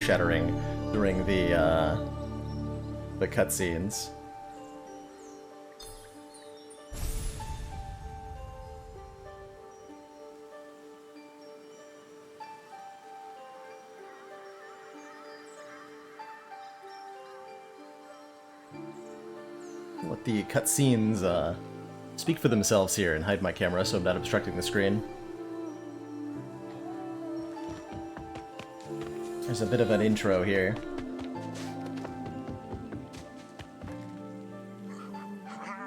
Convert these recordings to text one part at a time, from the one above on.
shattering during the cutscenes. Let the cutscenes speak for themselves here and hide my camera so I'm not obstructing the screen. There's a bit of an intro here.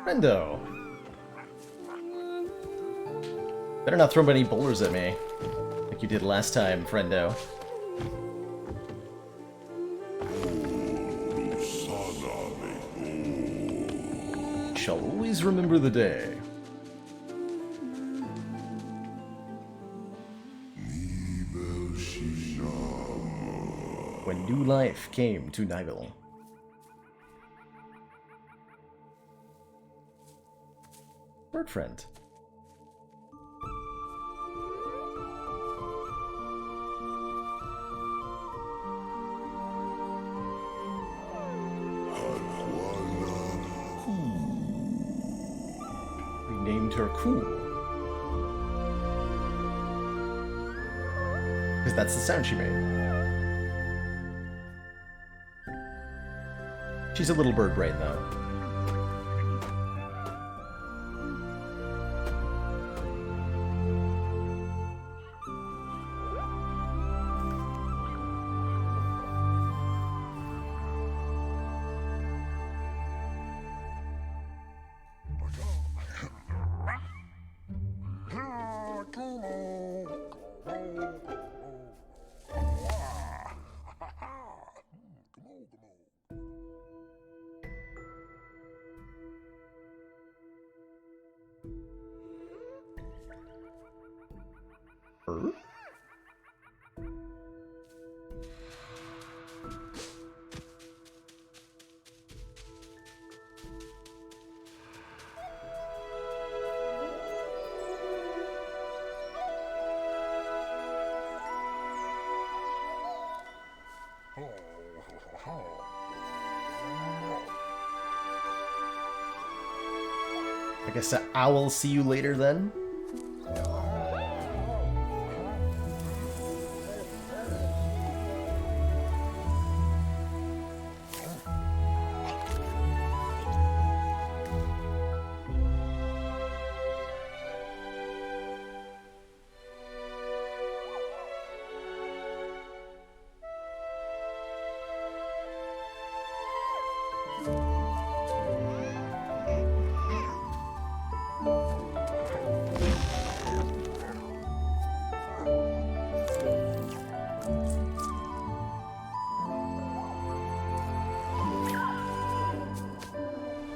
Friendo! Better not throw any boulders at me, like you did last time, Friendo. Shall always remember the day when new life came to Nigel. Bird friend. Named her Cool. Because that's the sound she made. She's a little bird brain, though. I guess I will see you later then.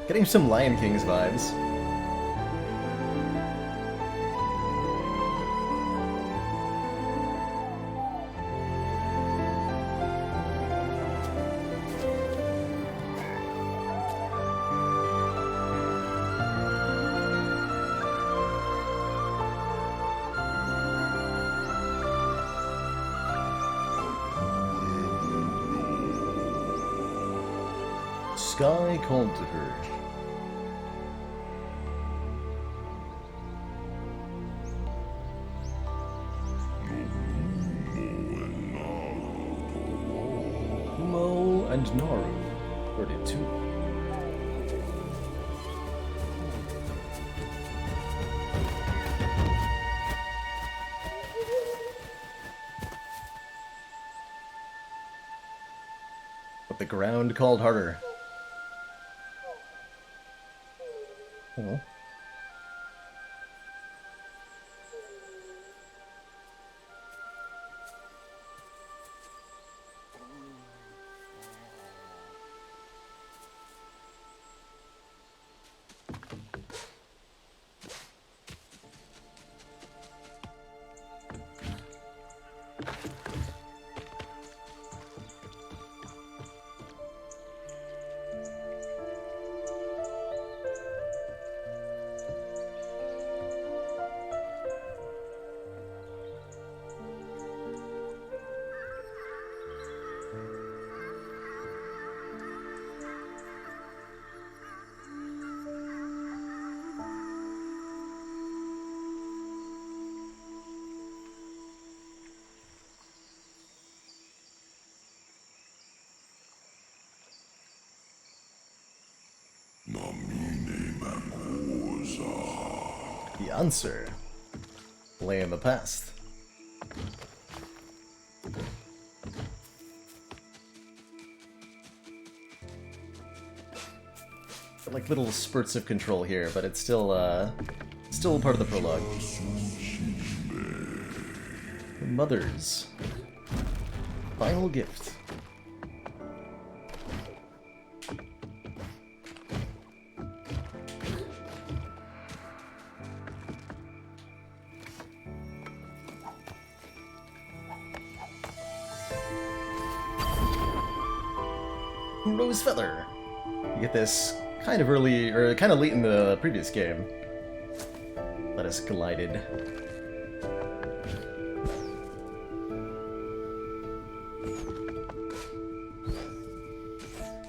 Getting some Lion King's vibes. Sky called to her. Mo and Naru heard it too. But the ground called harder. Oh. answer lay in the past. Like little spurts of control here, but it's still part of the prologue. The mother's final gift. Rose Feather. You get this kind of early, or kind of late in the previous game. Let us glided.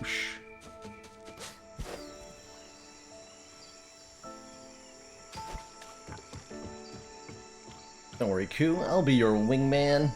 Whoosh. Don't worry, Ku. I'll be your wingman.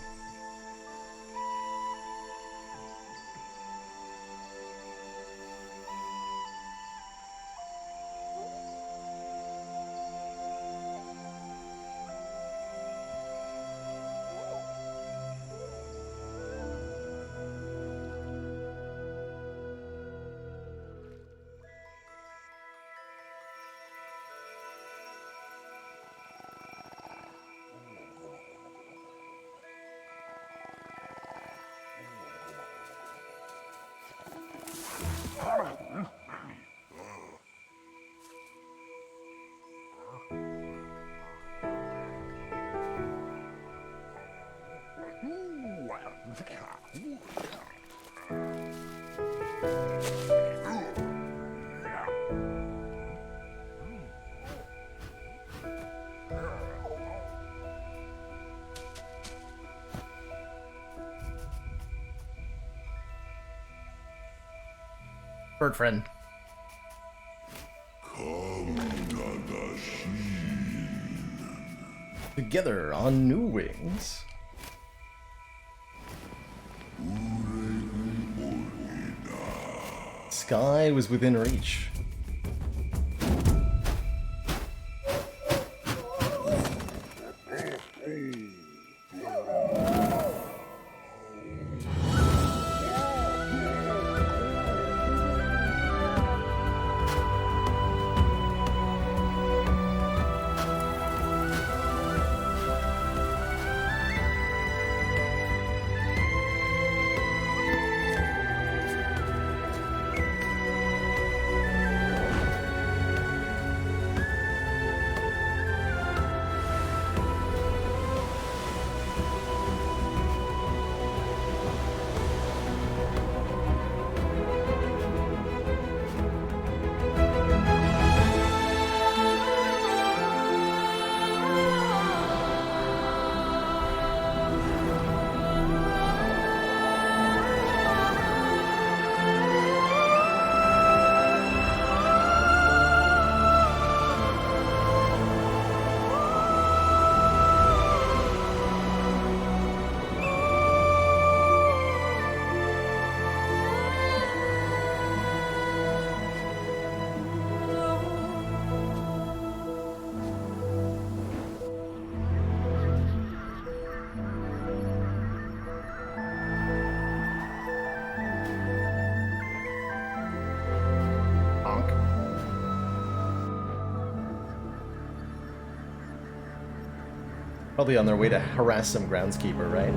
Bird friend. Together on new wings. Sky was within reach. Probably on their way to harass some groundskeeper, right?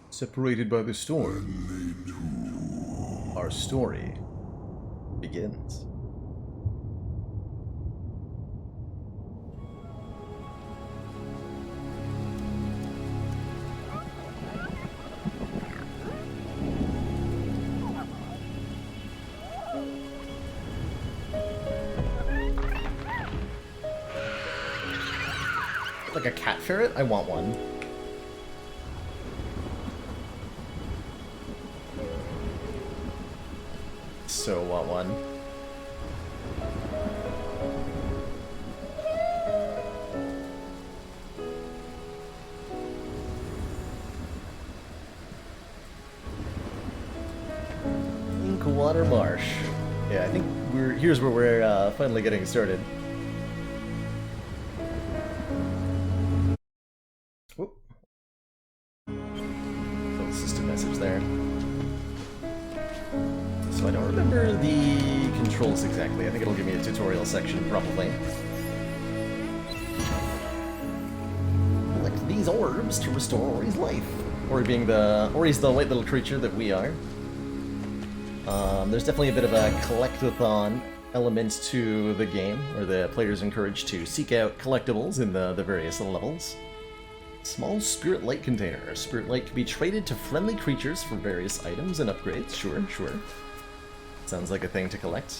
Separated by the storm. Our story begins. Like a cat ferret? I want one. So want one. Inkwater Marsh. Yeah, I think here's where we're finally getting started. Whoop. Little system message there. So I don't remember the controls exactly. I think it'll give me a tutorial section, probably. Collect these orbs to restore Ori's life. Ori's the white little creature that we are. There's definitely a bit of a collectathon element to the game, where the player's encouraged to seek out collectibles in the various levels. Small spirit light container. Spirit light can be traded to friendly creatures for various items and upgrades. Sure, sure. Sounds like a thing to collect.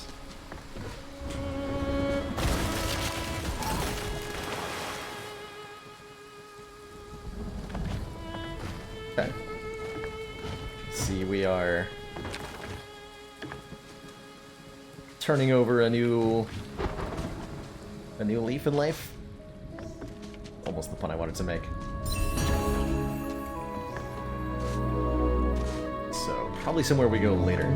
Okay. See, we are turning over a new leaf in life. Almost the pun I wanted to make. So, probably somewhere we go later.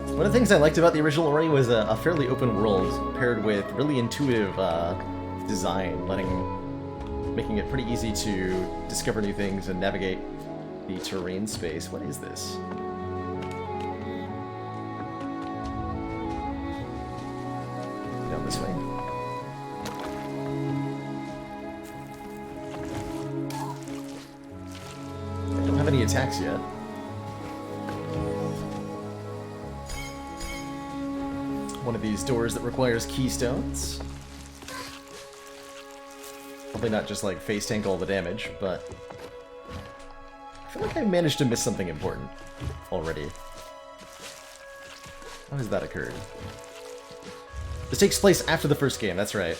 One of the things I liked about the original Ori was a fairly open world, paired with really intuitive design, making it pretty easy to discover new things and navigate the terrain space. What is this? Down this way. I don't have any attacks yet. One of these doors that requires keystones. Probably not just like face tank all the damage, but I feel like I managed to miss something important already. How has that occurred? This takes place after the first game, that's right.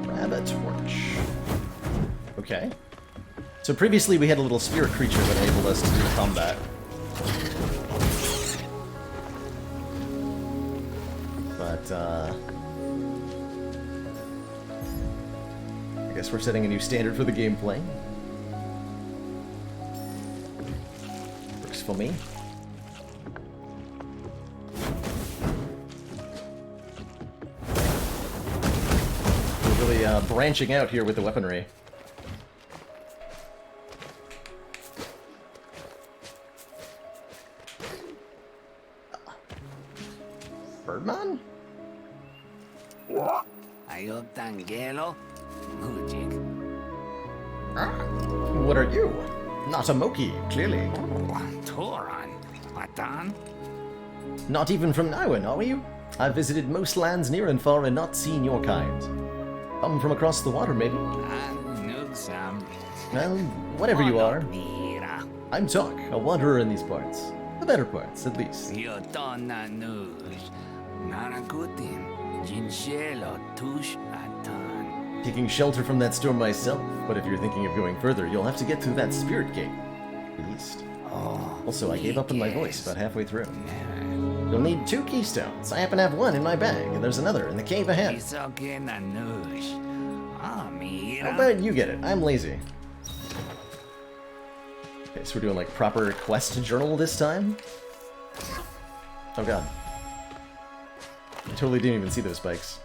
Grab a torch. Okay. So previously we had a little spirit creature that enabled us to do combat. But, I guess we're setting a new standard for the gameplay. Works for me. We're really branching out here with the weaponry. Birdman? What are you? Not a Moki, clearly. Not even from Niwen, are you? I've visited most lands near and far and not seen your kind. Come from across the water, maybe? Well, whatever you are. I'm Talk, a wanderer in these parts. The better parts, at least. Taking shelter from that storm myself, but if you're thinking of going further, you'll have to get through that spirit gate. East. Also, I gave up on my voice about halfway through. You'll need 2 keystones. I happen to have one in my bag, and there's another in the cave ahead. How about you get it? I'm lazy. Okay, so we're doing like proper quest journal this time? Oh god. I totally didn't even see those spikes.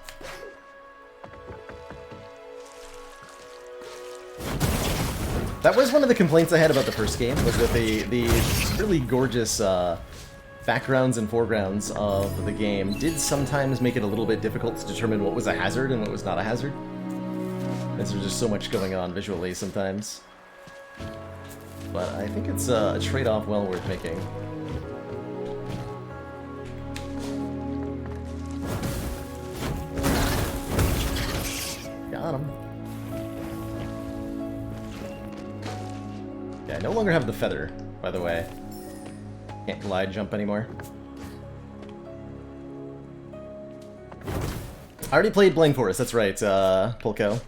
That was one of the complaints I had about the first game, was that the really gorgeous backgrounds and foregrounds of the game did sometimes make it a little bit difficult to determine what was a hazard and what was not a hazard. As there's just so much going on visually sometimes. But I think it's a trade-off well worth making. Got him. Yeah, I no longer have the feather, by the way. Can't glide jump anymore. I already played Blind Forest, that's right, Pulko.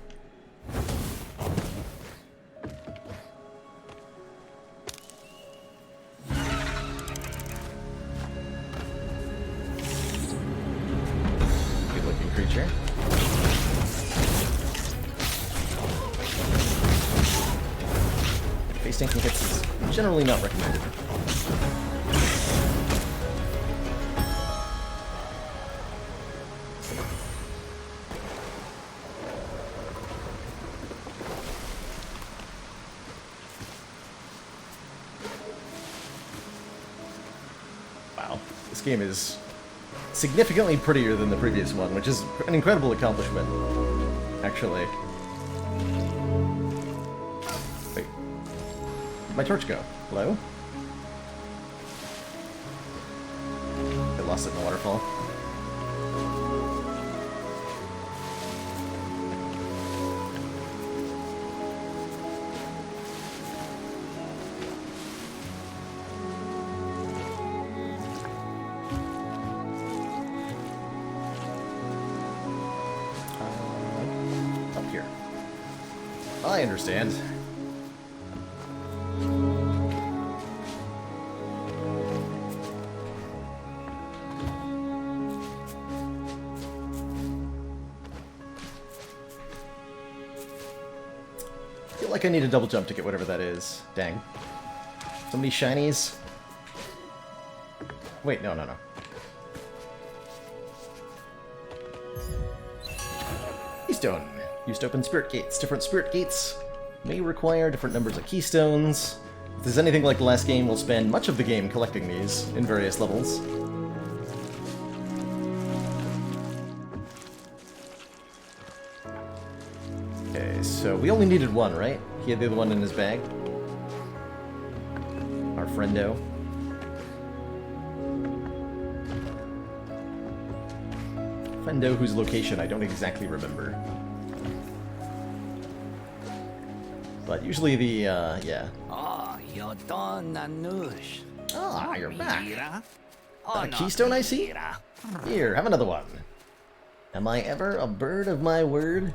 Good looking creature. Face tanking hits is generally not recommended. Wow, this game is significantly prettier than the previous one, which is an incredible accomplishment, actually. Wait, where'd my torch go? Hello? I lost it in the waterfall. I understand. I feel like I need a double jump to get whatever that is. Dang. So many shinies. Wait, no. Keystone. Used to open spirit gates. Different spirit gates may require different numbers of keystones. If there's anything like the last game, we'll spend much of the game collecting these in various levels. Okay, so we only needed one, right? He had the other one in his bag. Our friendo. Friendo whose location I don't exactly remember. But usually the, yeah. Oh, you're done, Nanush. Ah, you're back. A keystone I see? Here, have another one. Am I ever a bird of my word?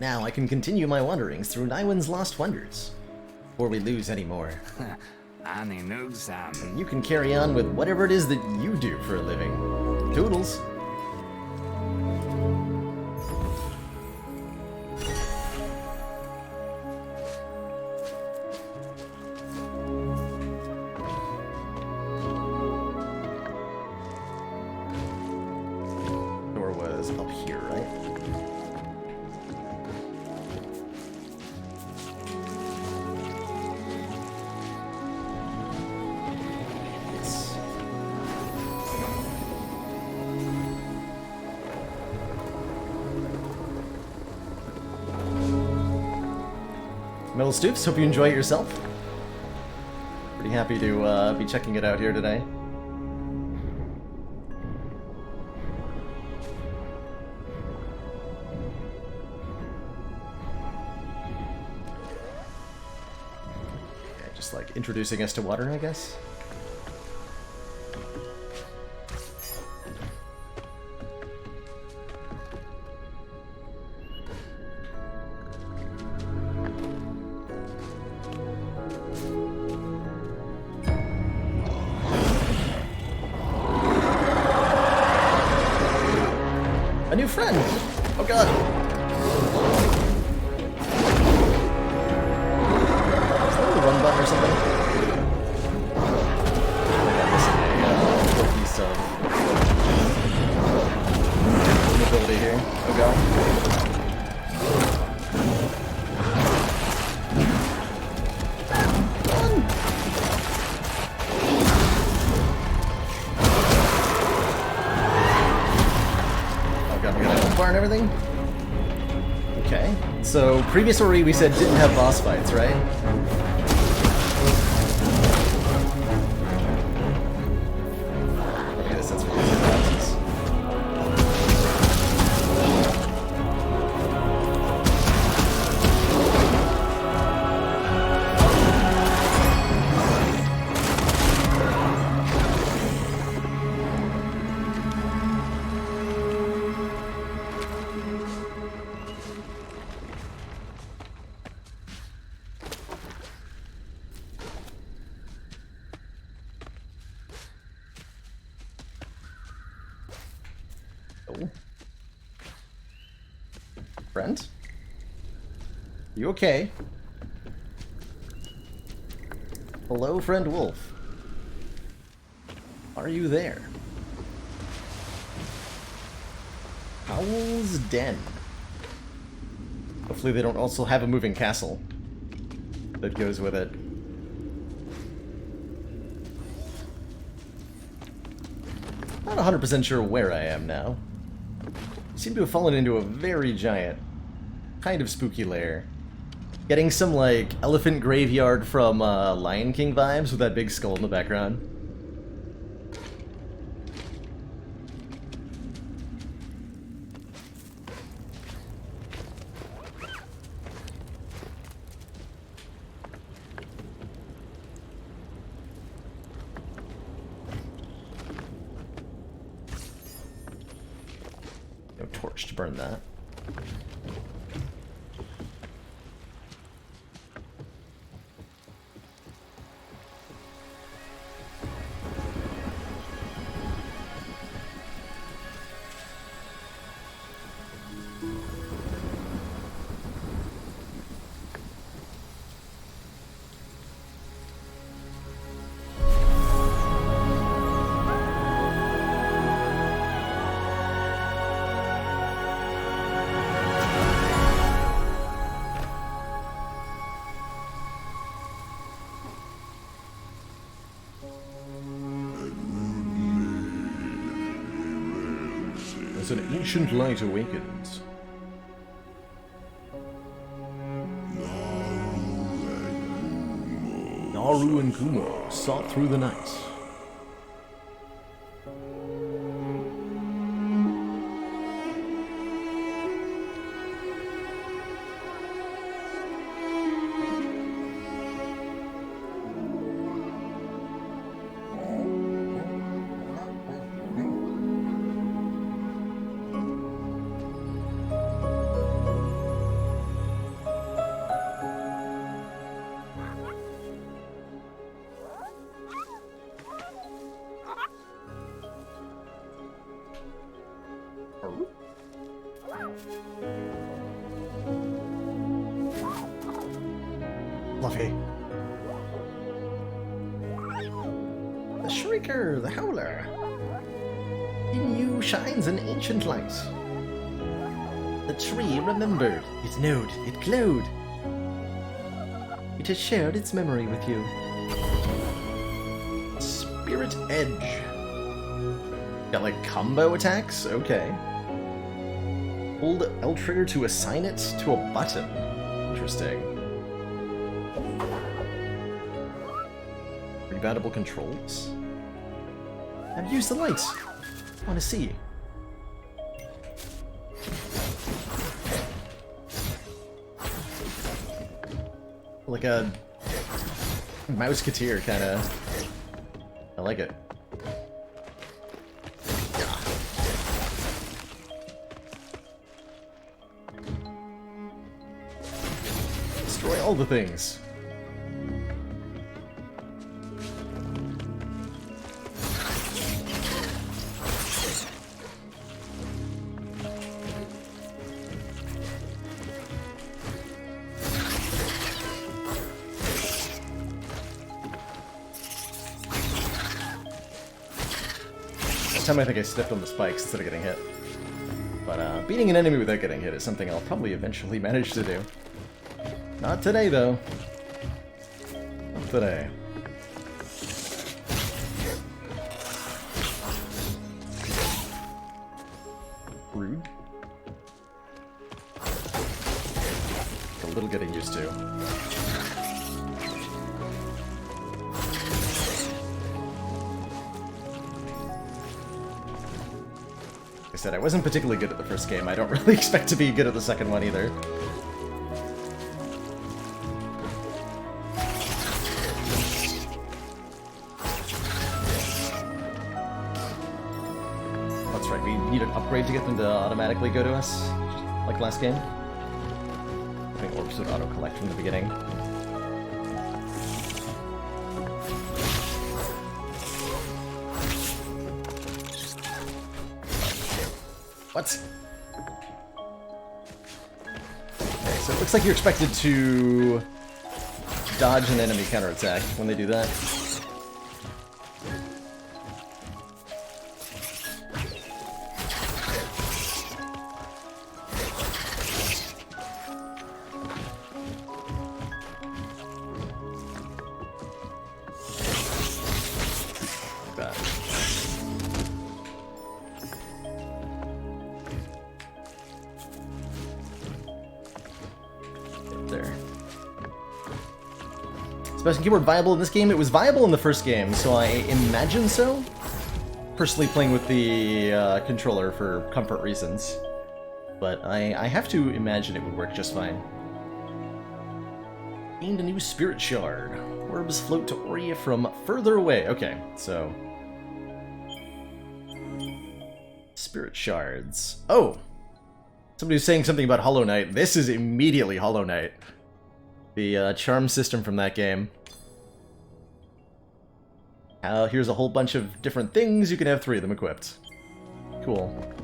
Now I can continue my wanderings through Nywin's Lost Wonders. Before we lose any more. And you can carry on with whatever it is that you do for a living. Toodles. Up here, right? Yes. Metal Stoops, hope you enjoy it yourself. Pretty happy to be checking it out here today. Like introducing us to water, I guess. A new friend! Oh god! Run button or something? Piece of ability here. Oh god. bar and everything? Okay. So, previous Ori we said didn't have boss fights, right? Let me get a sense for these bosses. Oh. Brent? You okay? Hello, friend Wolf. Are you there? Howl's Den. Hopefully they don't also have a moving castle that goes with it. Not 100% sure where I am now. I seem to have fallen into a very giant, kind of spooky lair. Getting some, like, elephant graveyard from Lion King vibes with that big skull in the background. No torch to burn that. As an ancient light awakens. Naru and Kumo sought through the night. Fluffy. The Shrieker, the Howler. In you shines an ancient light. The tree remembered, it knowed, it glowed. It has shared its memory with you. Spirit Edge. Got like combo attacks? Okay. Hold L trigger to assign it to a button. Interesting. Reboundable controls? I've used the lights. I want to see. Like a Mouseketeer kind of. I like it. Destroy all the things. Time I think I stepped on the spikes instead of getting hit. But beating an enemy without getting hit is something I'll probably eventually manage to do. Not today, though. Not today. Rude. little getting used to. Like I said, I wasn't particularly good at the first game. I don't really expect to be good at the second one either. That's right, we need an upgrade to get them to automatically go to us, just like last game. I think orbs would auto-collect from the beginning. What? Okay, so it looks like you're expected to dodge an enemy counterattack when they do that. Mouse and keyboard viable in this game? It was viable in the first game, so I imagine so. Personally playing with the controller for comfort reasons. But I have to imagine it would work just fine. Gained a new spirit shard. Orbs float to Oria from further away. Okay, so... Spirit shards. Oh! Somebody was saying something about Hollow Knight. This is immediately Hollow Knight. The charm system from that game. Here's a whole bunch of different things. You can have 3 of them equipped. Cool.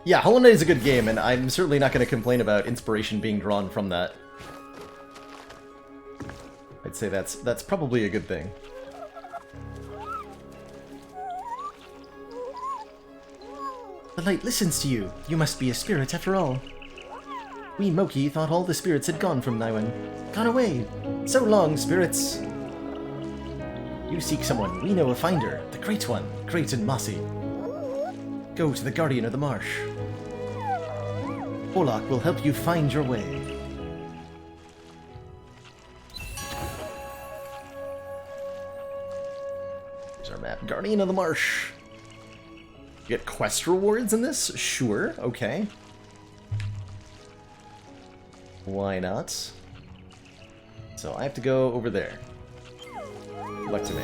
Yeah, Hollow Knight is a good game, and I'm certainly not going to complain about inspiration being drawn from that. I'd say that's probably a good thing. The light listens to you. You must be a spirit after all. We Moki thought all the spirits had gone from Naiwen. Gone away. So long, spirits. You seek someone. We know a finder. The Great One. Great and mossy. Go to the Guardian of the Marsh. Olak will help you find your way. Here's our map. Guardian of the Marsh. You get quest rewards in this? Sure, okay. Why not? So I have to go over there. Good luck to me.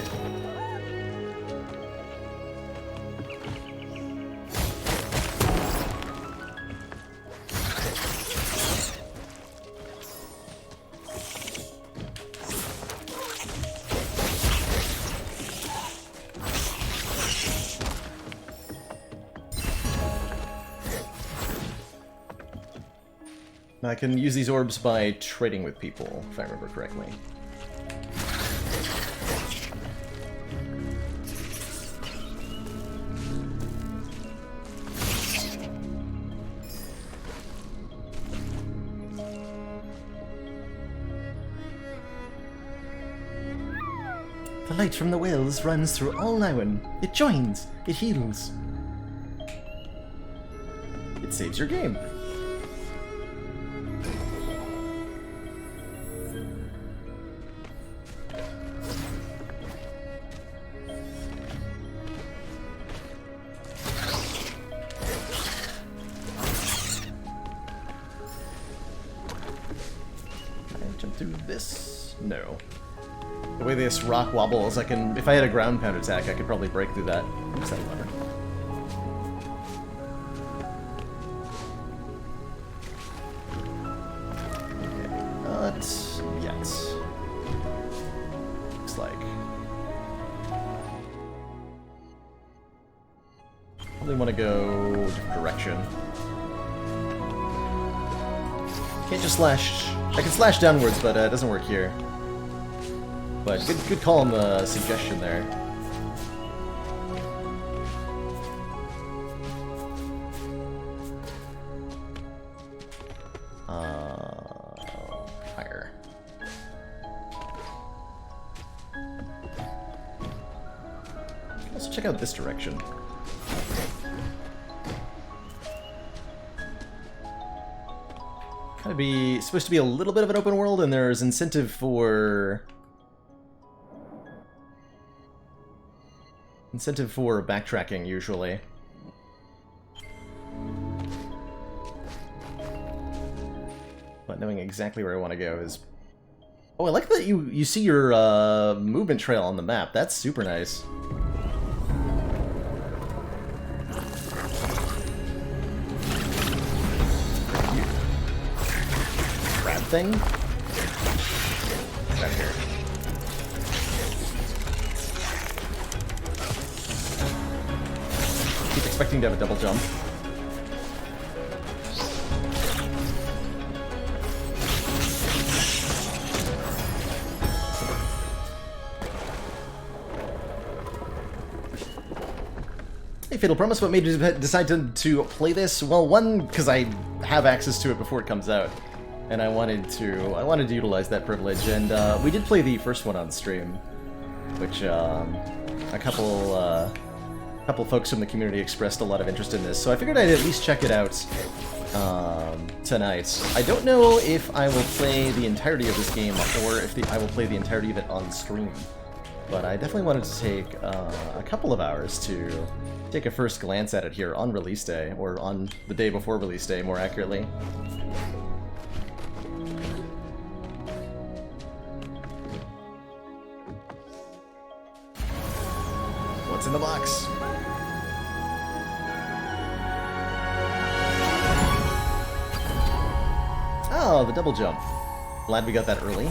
I can use these orbs by trading with people, if I remember correctly. The light from the wells runs through all Naiwen. It joins. It heals. It saves your game. No. The way this rock wobbles, I can... If I had a ground pound attack, I could probably break through that. Oops, that lever. Okay, not yet. Looks like. Probably want to go a different direction. Can't just slash... I can slash downwards, but it doesn't work here. But good call on the suggestion there. Higher. I can also check out this direction. Kind of be supposed to be a little bit of an open world, and there's incentive for backtracking usually. But knowing exactly where I want to go is... Oh, I like that you see your movement trail on the map. That's super nice. Crab thing? Get out of here. Keep expecting to have a double jump. Hey, Fatal Promise, what made you decide to play this? Well, one, because I have access to it before it comes out, and I wanted to utilize that privilege, and we did play the first one on stream, which a couple folks from the community expressed a lot of interest in this, so I figured I'd at least check it out tonight. I don't know if I will play the entirety of this game, or if I will play the entirety of it on stream, but I definitely wanted to take a couple of hours to take a first glance at it here on release day, or on the day before release day, more accurately. What's in the box? Oh, the double jump. Glad we got that early.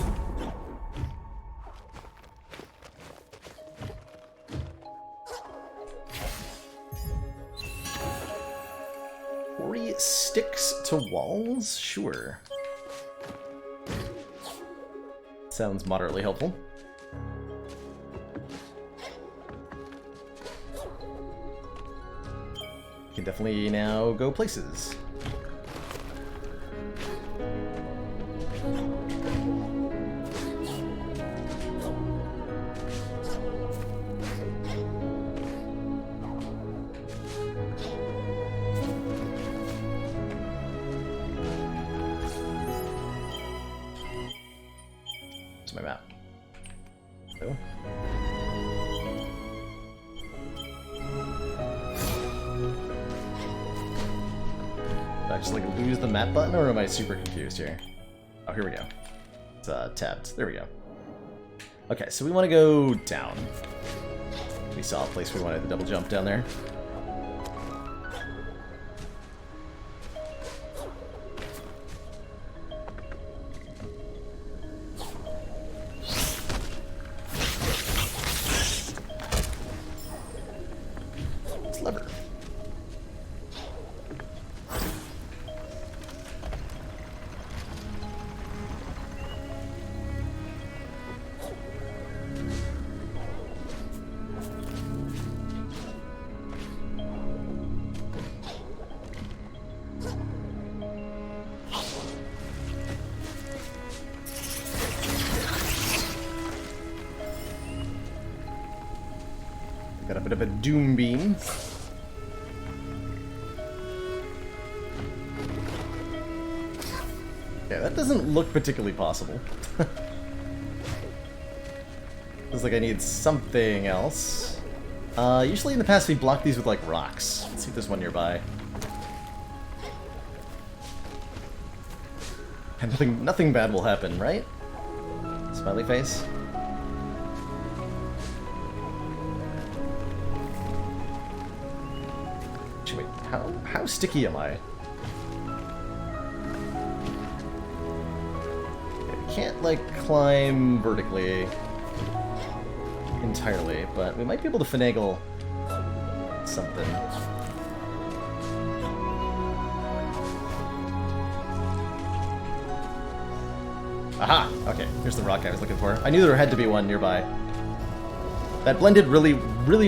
Sticks to walls? Sure. Sounds moderately helpful. Can definitely now go places. My map. So. Did I just like lose the map button, or am I super confused here? Oh, here we go. It's tabbed. There we go. Okay, so we want to go down. We saw a place we wanted to double jump down there. Got a bit of a doom beam. Yeah, that doesn't look particularly possible. Looks like I need something else. Usually in the past we block these with like rocks. Let's see if there's one nearby. And nothing bad will happen, right? Smiley face. Wait, how sticky am I? I can't like climb vertically entirely, but we might be able to finagle something. Aha! Okay, here's the rock I was looking for. I knew there had to be one nearby. That blended really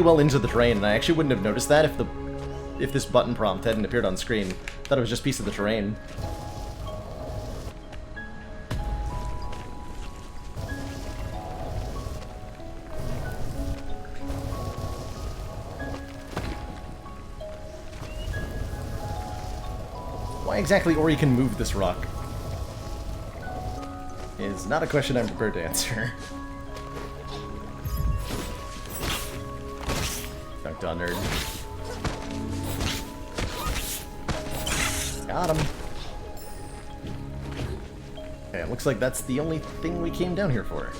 well into the terrain, and I actually wouldn't have noticed that if this button prompt hadn't appeared on screen. I thought it was just a piece of the terrain. exactly Ori can move this rock is not a question I'm prepared to answer. Dunked on nerd. Got him. Okay, it looks like that's the only thing we came down here for.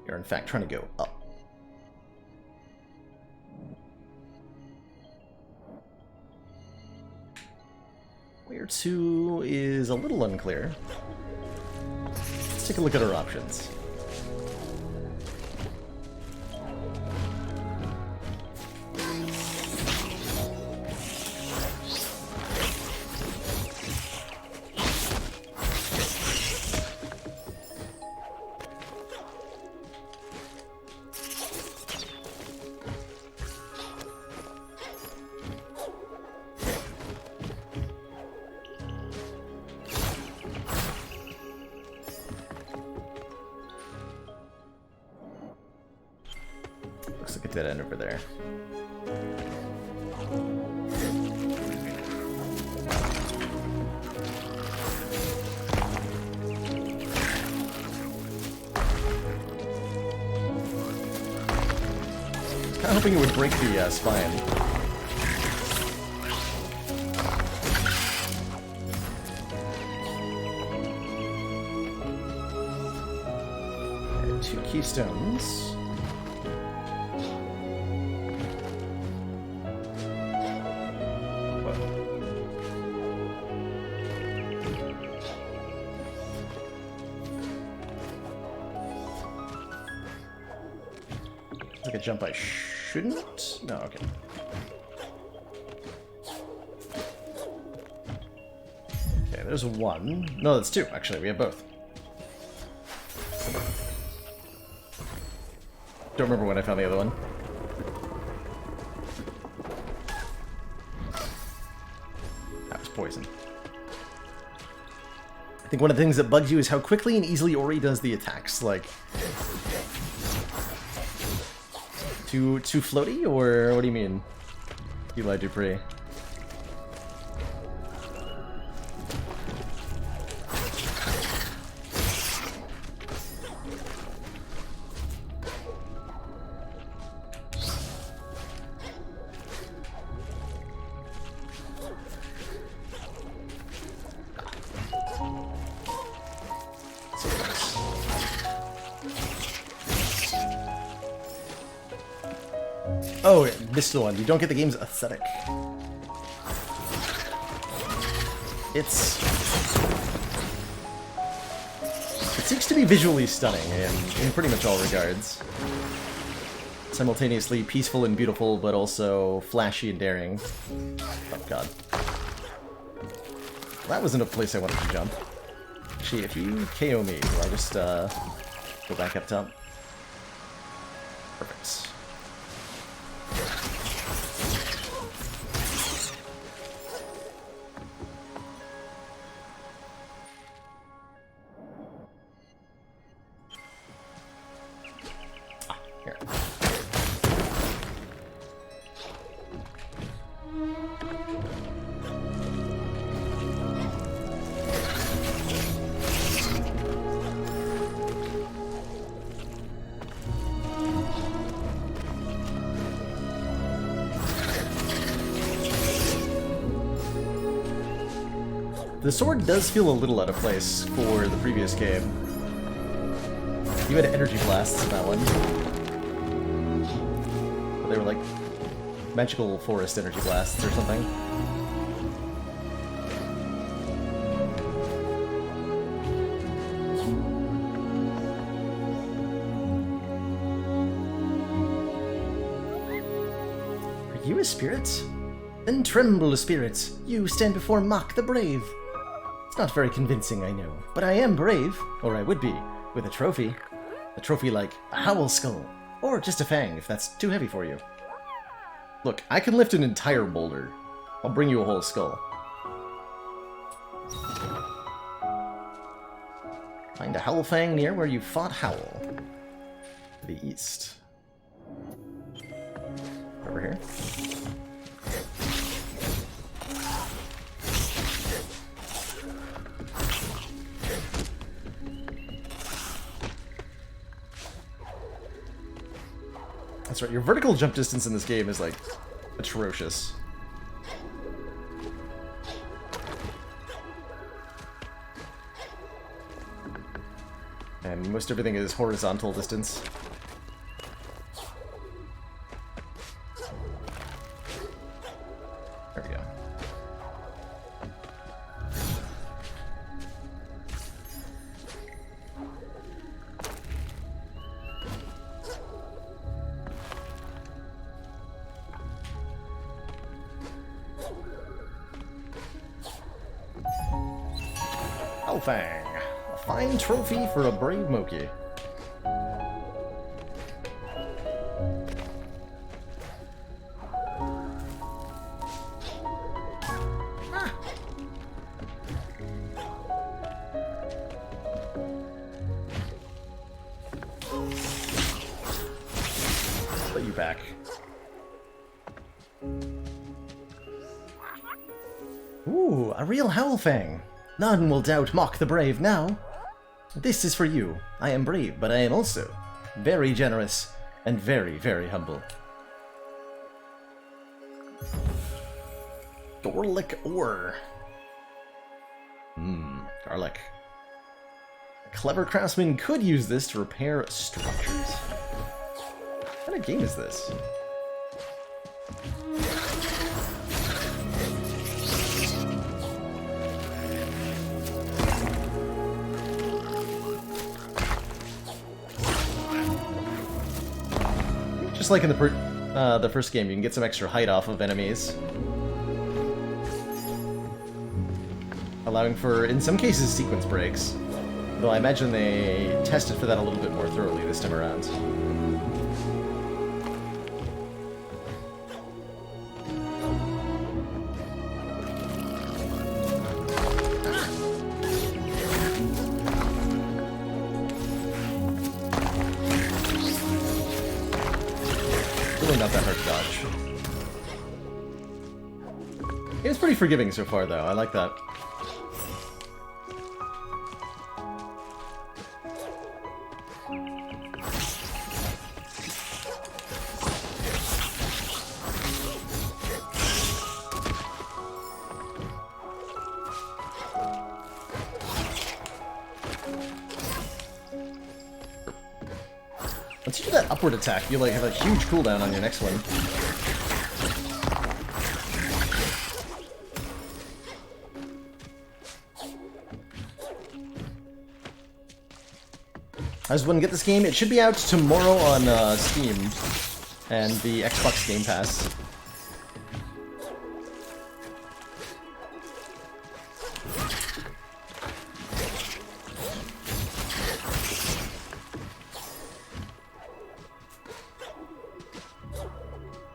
You're in fact trying to go up. Where to is a little unclear. Let's take a look at our options. Looks like a dead end over there. I was kind of hoping it would break the spine. Okay, 2 keystones. Like a jump I shouldn't? No, okay. Okay, there's 1. No, that's 2, actually. We have both. Don't remember when I found the other one. That was poison. I think one of the things that bugs you is how quickly and easily Ori does the attacks. Like, too floaty, or what do you mean, Eli Dupree? Oh, this is the one. You don't get the game's aesthetic. It seeks to be visually stunning in pretty much all regards. Simultaneously peaceful and beautiful, but also flashy and daring. Oh god. That wasn't a place I wanted to jump. Actually, if you KO me, do I just go back up top? Perfect. Here. The sword does feel a little out of place for the previous game. You had energy blasts in that one. But they were like magical forest energy blasts or something. Are you a spirit? Then tremble, spirit. You stand before Mock the Brave. It's not very convincing, I know, but I am brave, or I would be, with a trophy. A trophy like a Howl Skull, or just a Fang, if that's too heavy for you. Look, I can lift an entire boulder I'll bring you a whole skull. Find a Howlfang near where you fought Howl. To the east. Over here. That's right, your vertical jump distance in this game is, like, atrocious. And most everything is horizontal distance. There we go. Howlfang, a fine trophy for a brave Moki. Put you back. Ooh, a real Howlfang. None will doubt mock the brave now. This is for you. I am brave, but I am also very generous and very, very humble. Garlic ore. Garlic. A clever craftsman could use this to repair structures. What kind of game is this? Just like in the first game, you can get some extra height off of enemies. Allowing for, in some cases, sequence breaks. Though I imagine they tested for that a little bit more thoroughly this time around. Really not that hard to dodge. It's pretty forgiving so far, though. I like that. Once you do that upward attack, you like have a huge cooldown on your next one. I just want to get this game. It should be out tomorrow on Steam and the Xbox Game Pass.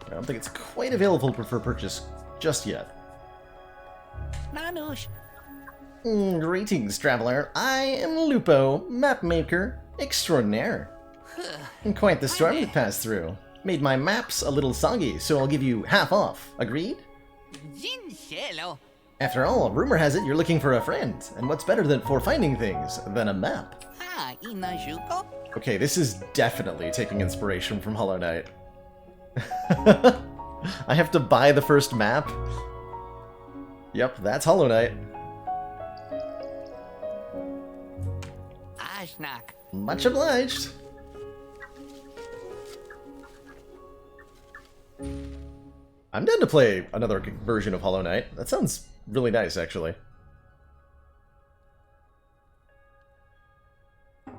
I don't think it's quite available for purchase just yet. Nanush. Greetings, traveler. I am Lupo, mapmaker extraordinaire. And quite the storm to pass through. Made my maps a little soggy, so I'll give you half off. Agreed? Gincelo. After all, rumor has it you're looking for a friend, and what's better than for finding things than a map? Ah, Inajuko. Okay, this is definitely taking inspiration from Hollow Knight. I have to buy the first map? Yep, that's Hollow Knight. Ashnak. Much obliged. I'm down to play another version of Hollow Knight. That sounds really nice, actually. So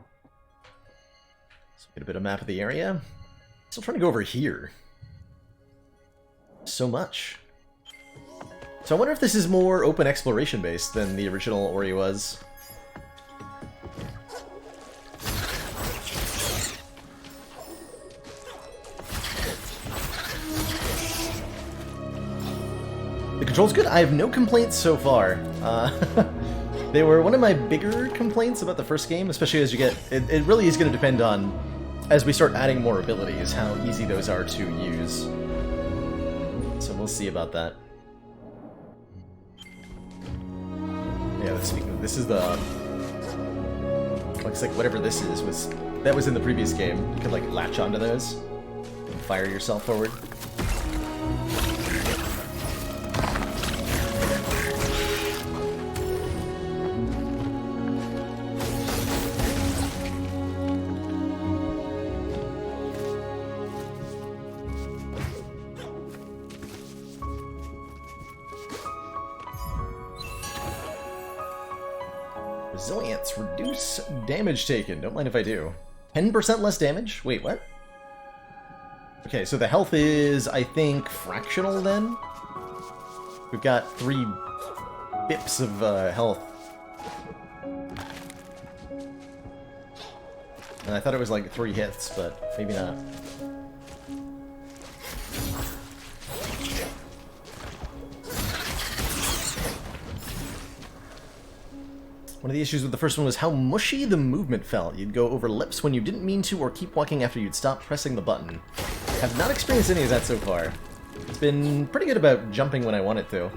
get a bit of map of the area. Still trying to go over here. So much. So I wonder if this is more open exploration based than the original Ori was. The Control's good. I have no complaints so far. They were one of my bigger complaints about the first game, especially as you get... It really is going to depend on, as we start adding more abilities, how easy those are to use. So we'll see about that. Yeah, this is the... Looks like whatever this is that was in the previous game. You could like latch onto those and fire yourself forward. Resilience, reduce damage taken. Don't mind if I do. 10% less damage? Wait, what? Okay, so the health is, I think, fractional then? We've got 3 bips of health. And I thought it was like 3 hits, but maybe not. One of the issues with the first one was how mushy the movement felt. You'd go over lips when you didn't mean to, or keep walking after you'd stop pressing the button. Have not experienced any of that so far. It's been pretty good about jumping when I want it to.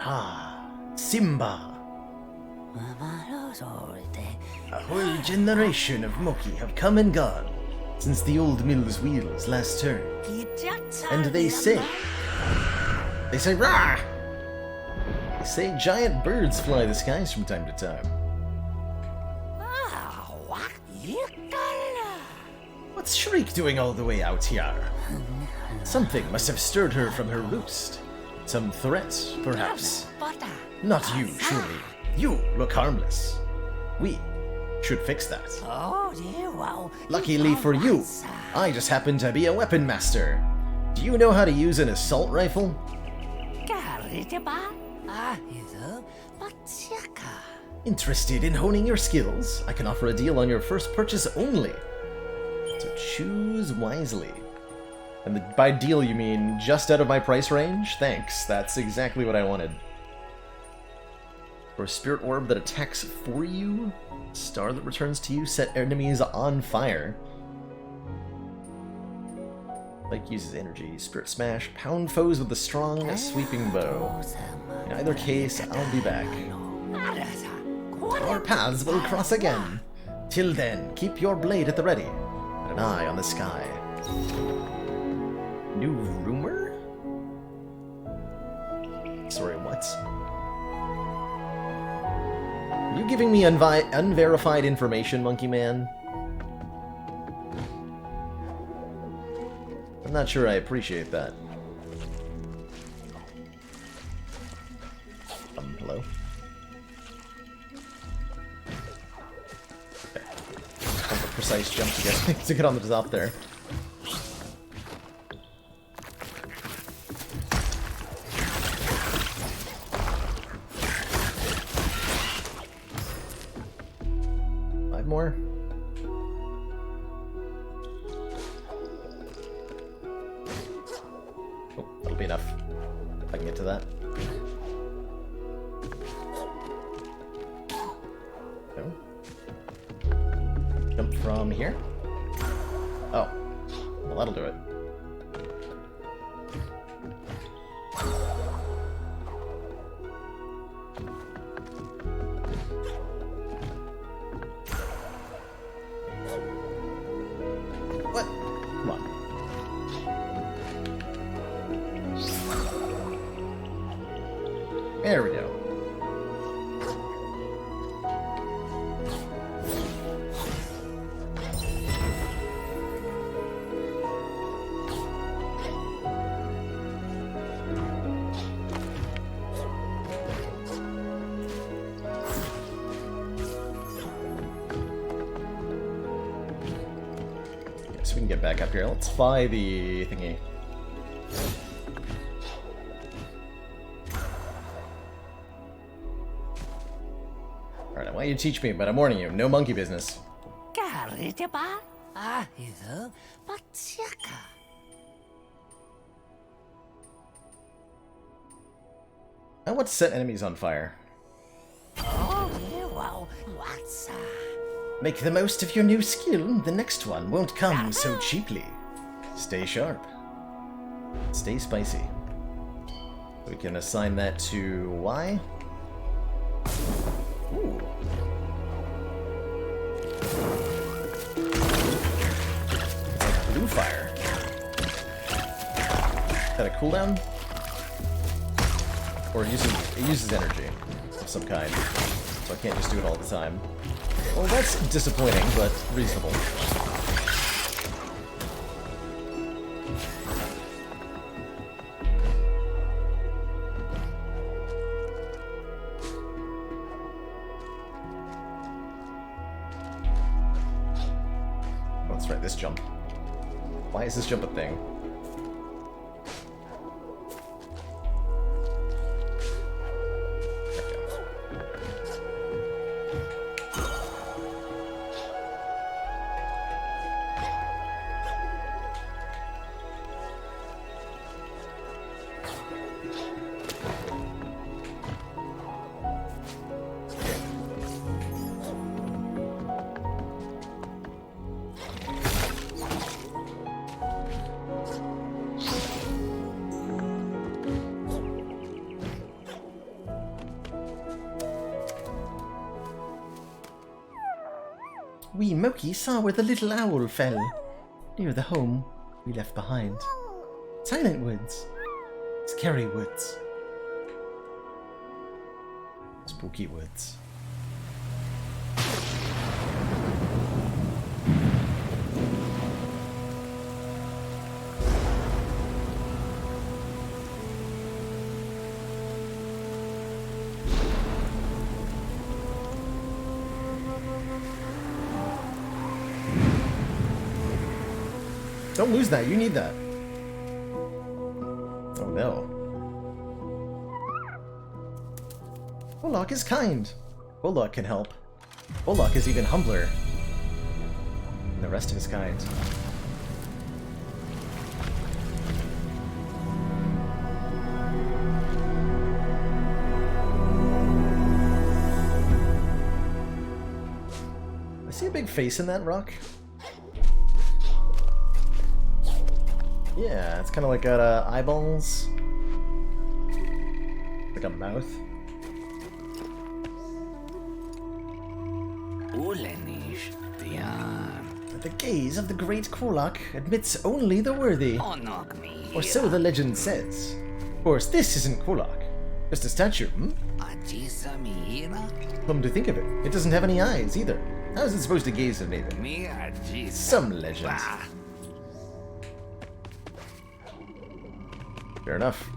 Ah, Simba. A whole generation of Moki have come and gone since the old mill's wheels last turned. And they say, rah! They say giant birds fly the skies from time to time. What's Shriek doing all the way out here? Something must have stirred her from her roost. Some threat, perhaps. Not you, surely. You look harmless. We should fix that. Luckily for you, I just happen to be a weapon master. Do you know how to use an assault rifle? Interested in honing your skills? I can offer a deal on your first purchase only. So choose wisely. And by deal you mean just out of my price range? Thanks, that's exactly what I wanted. For a spirit orb that attacks for you, star that returns to you, set enemies on fire. Like uses energy, spirit smash, pound foes with a strong sweeping bow. In either case, I'll be back. Our paths will cross again. Till then, keep your blade at the ready, and an eye on the sky. New rumor? Sorry, what? Are you giving me unverified information, Monkey Man? I'm not sure I appreciate that. Hello? Okay. Kind of a precise jump to get on the top there. More. Oh, that'll be enough. If I can get to that. No. Jump from here. Oh. Well, that'll do it. There we go. we can get back up here. Let's buy the thingy. Alright, I want you to teach me, but I'm warning you, no monkey business. I want to set enemies on fire. Make the most of your new skill. The next one won't come so cheaply. Stay sharp. Stay spicy. We can assign that to Y. Ooh. Blue fire. Is that a cooldown? Or it uses energy of some kind. So I can't just do it all the time. Well, that's disappointing, but reasonable. Oh, that's right, this jump. Why is this jump a thing? We Moki saw where the little owl fell, near the home we left behind. Silent woods, scary woods, spooky woods. Don't lose that, you need that. Oh no. Bullock is kind. Bullock can help. Bullock is even humbler than the rest of his kind. I see a big face in that rock. Yeah, it's kind of like got eyeballs. Like a mouth. The gaze of the great Korlok admits only the worthy. Or so the legend says. Of course, this isn't Korlok. Just a statue, hmm? Come to think of it, it doesn't have any eyes either. How is it supposed to gaze at anything? Some legends. Fair enough.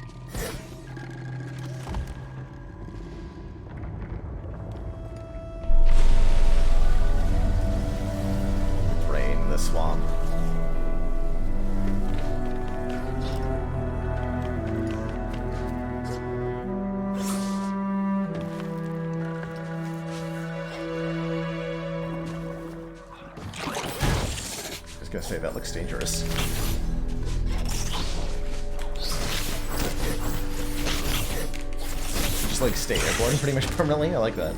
Drain the swamp. I was gonna say, that looks dangerous. Like stay airborne pretty much permanently. I like that.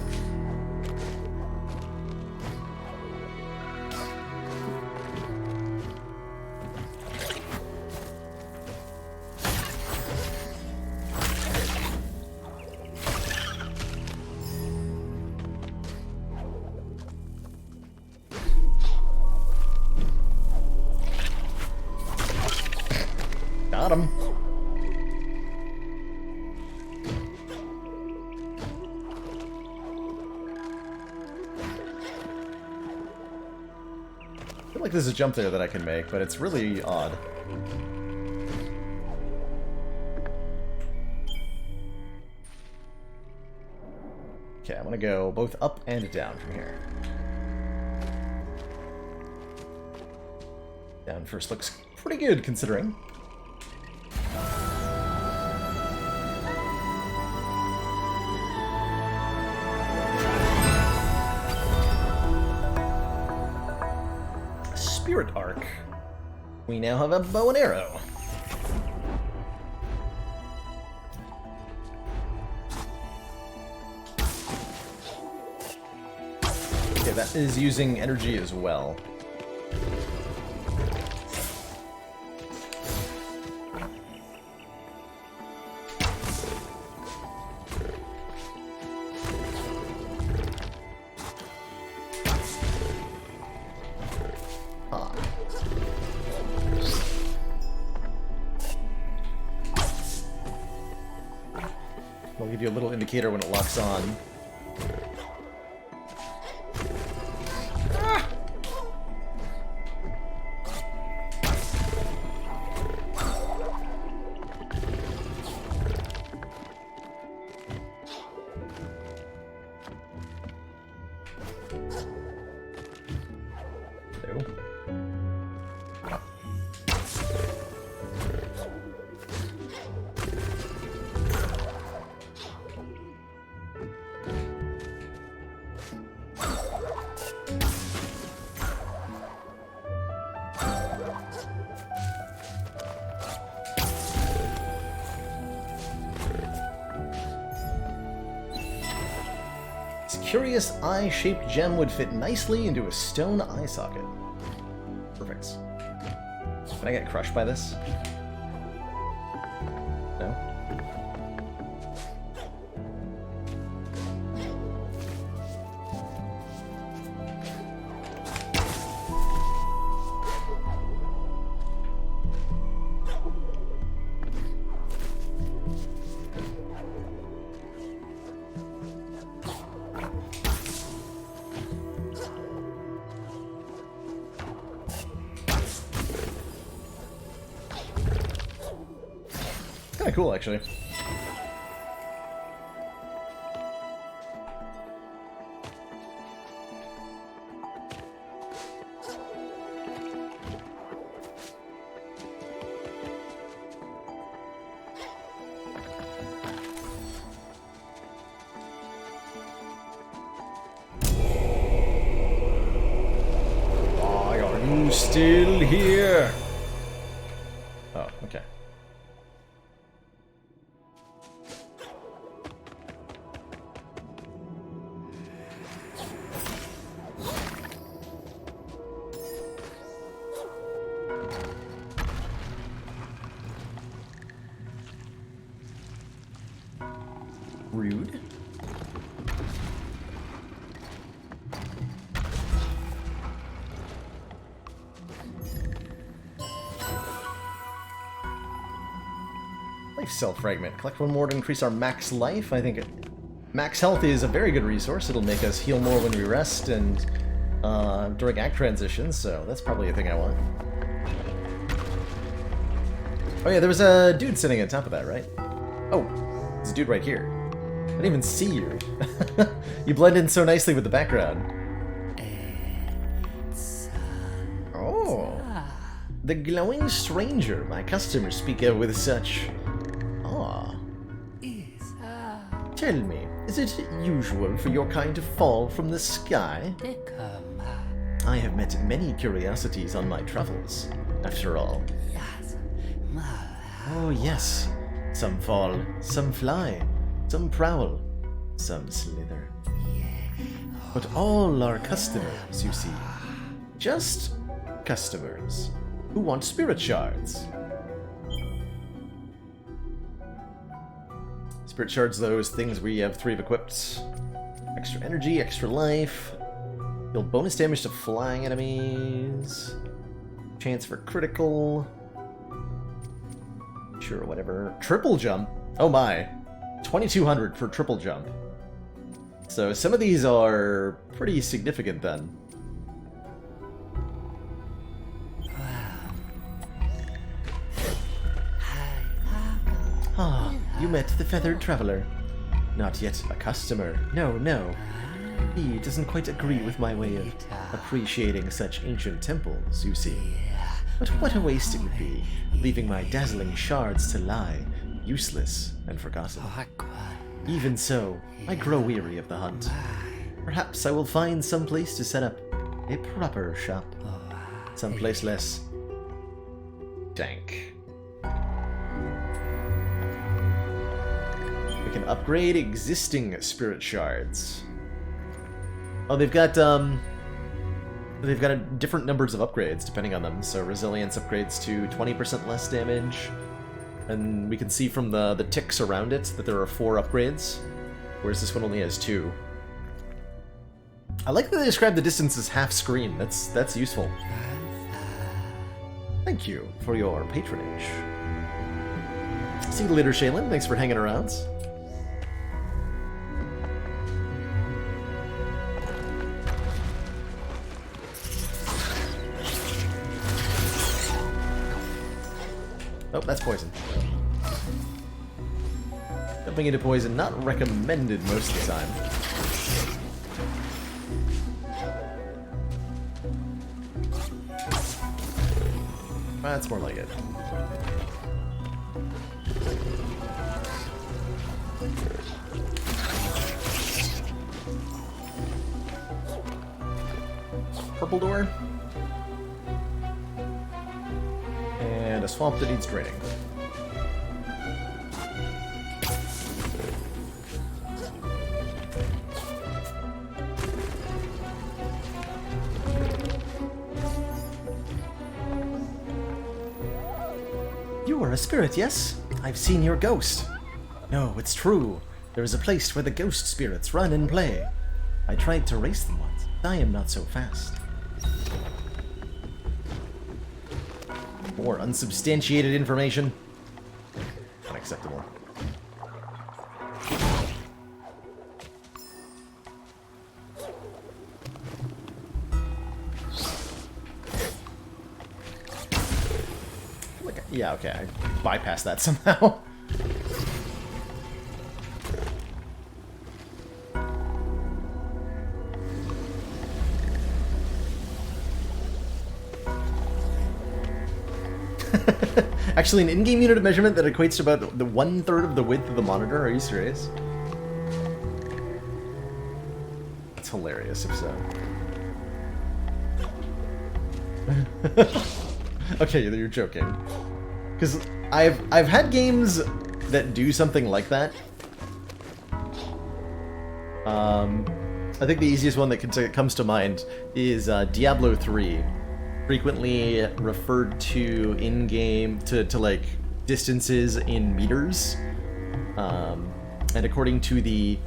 Got him. I feel like there's a jump there that I can make, but it's really odd. Okay, I'm gonna go both up and down from here. Down first looks pretty good, considering. Spirit Arc. We now have a bow and arrow. Okay, that is using energy as well. I'll give you a little indicator when it locks on. Ah! No. Curious eye-shaped gem would fit nicely into a stone eye socket. Perfect. Can I get crushed by this? No? Kind of cool, actually. Why are you still here? Oh, okay. Rude. Life cell fragment. Collect one more to increase our max life. I think max health is a very good resource. It'll make us heal more when we rest and during act transitions, so that's probably a thing I want. Oh yeah, there was a dude sitting on top of that, right? Oh, there's a dude right here. I didn't even see you. You blend in so nicely with the background. Oh, the glowing stranger my customers speak of with such awe. Tell me, is it usual for your kind to fall from the sky? I have met many curiosities on my travels, after all. Oh yes, some fall, some fly, some prowl, some slither. But all are customers, you see. Just customers who want spirit shards. Spirit shards, those things we have 3 of equipped. Extra energy, extra life. Deal bonus damage to flying enemies. Chance for critical. Sure, whatever. Triple jump. Oh my. 2200 for triple jump. So some of these are pretty significant then. Ah, you met the feathered traveler. Not yet a customer. No, no. He doesn't quite agree with my way of appreciating such ancient temples, you see. But what a waste it would be, leaving my dazzling shards to lie, useless and forgotten. Even so, I grow weary of the hunt. Perhaps I will find some place to set up a proper shop. Someplace less dank. We can upgrade existing spirit shards. Oh, they've got different numbers of upgrades depending on them. So resilience upgrades to 20% less damage, and we can see from the ticks around it that there are 4 upgrades, whereas this one only has 2. I like that they describe the distance as half screen. That's useful. Thank you for your patronage. See you later, Shaylin. Thanks for hanging around. Oh, that's poison. Jumping into poison, not recommended most of the time. That's more like it. Purple door. And a swamp that needs draining. You are a spirit, yes? I've seen your ghost. No, it's true. There is a place where the ghost spirits run and play. I tried to race them once. I am not so fast. More unsubstantiated information. Unacceptable. Yeah, okay, I bypassed that somehow. Actually, an in-game unit of measurement that equates to about the 1/3 of the width of the monitor? Are you serious? That's hilarious, if so. Okay, you're joking. Because I've had games that do something like that. I think the easiest one that comes to mind is Diablo 3. Frequently referred to in-game to like distances in meters. And according to the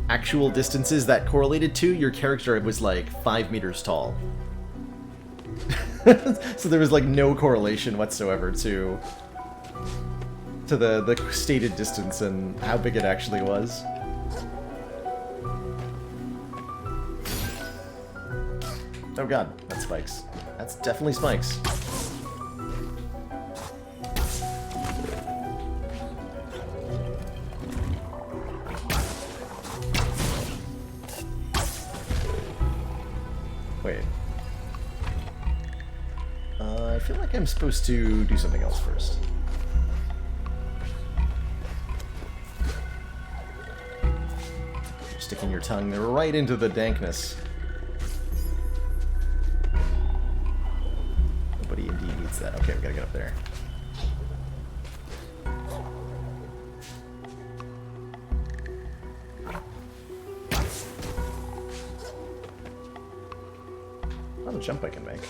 actual distances that correlated to, your character was like 5 meters tall. So there was like no correlation whatsoever to the stated distance and how big it actually was. Oh god, that's spikes. That's definitely spikes. Wait. I feel like I'm supposed to do something else first. You're sticking your tongue right into the dankness. Nobody indeed needs that. Okay, we gotta get up there. Not a jump I can make.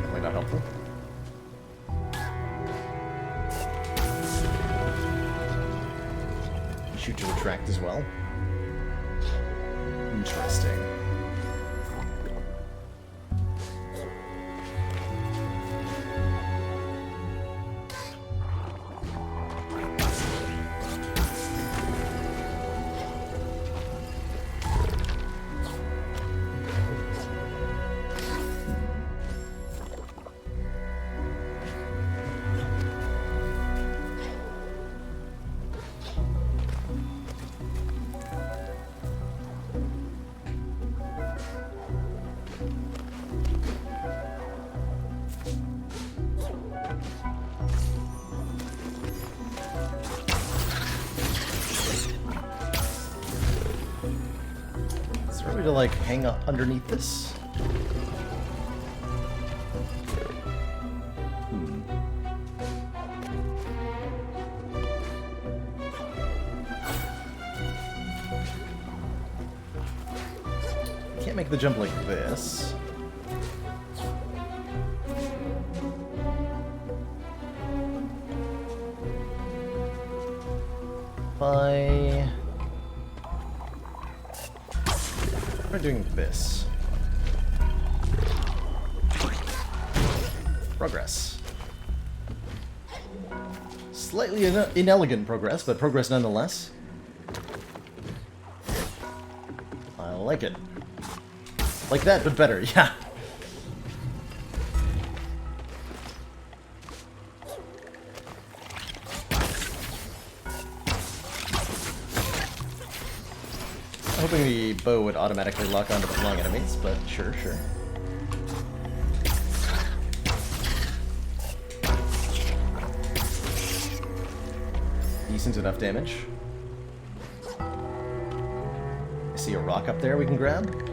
Definitely not helpful. Shoot to retract as well. Interesting. Probably to like hang up underneath this. Can't make the jump like this. By doing this. Progress. Slightly inelegant progress, but progress nonetheless. I like it. Like that, but better, yeah. Hoping the bow would automatically lock onto the flying enemies, but sure. Decent enough damage. I see a rock up there we can grab.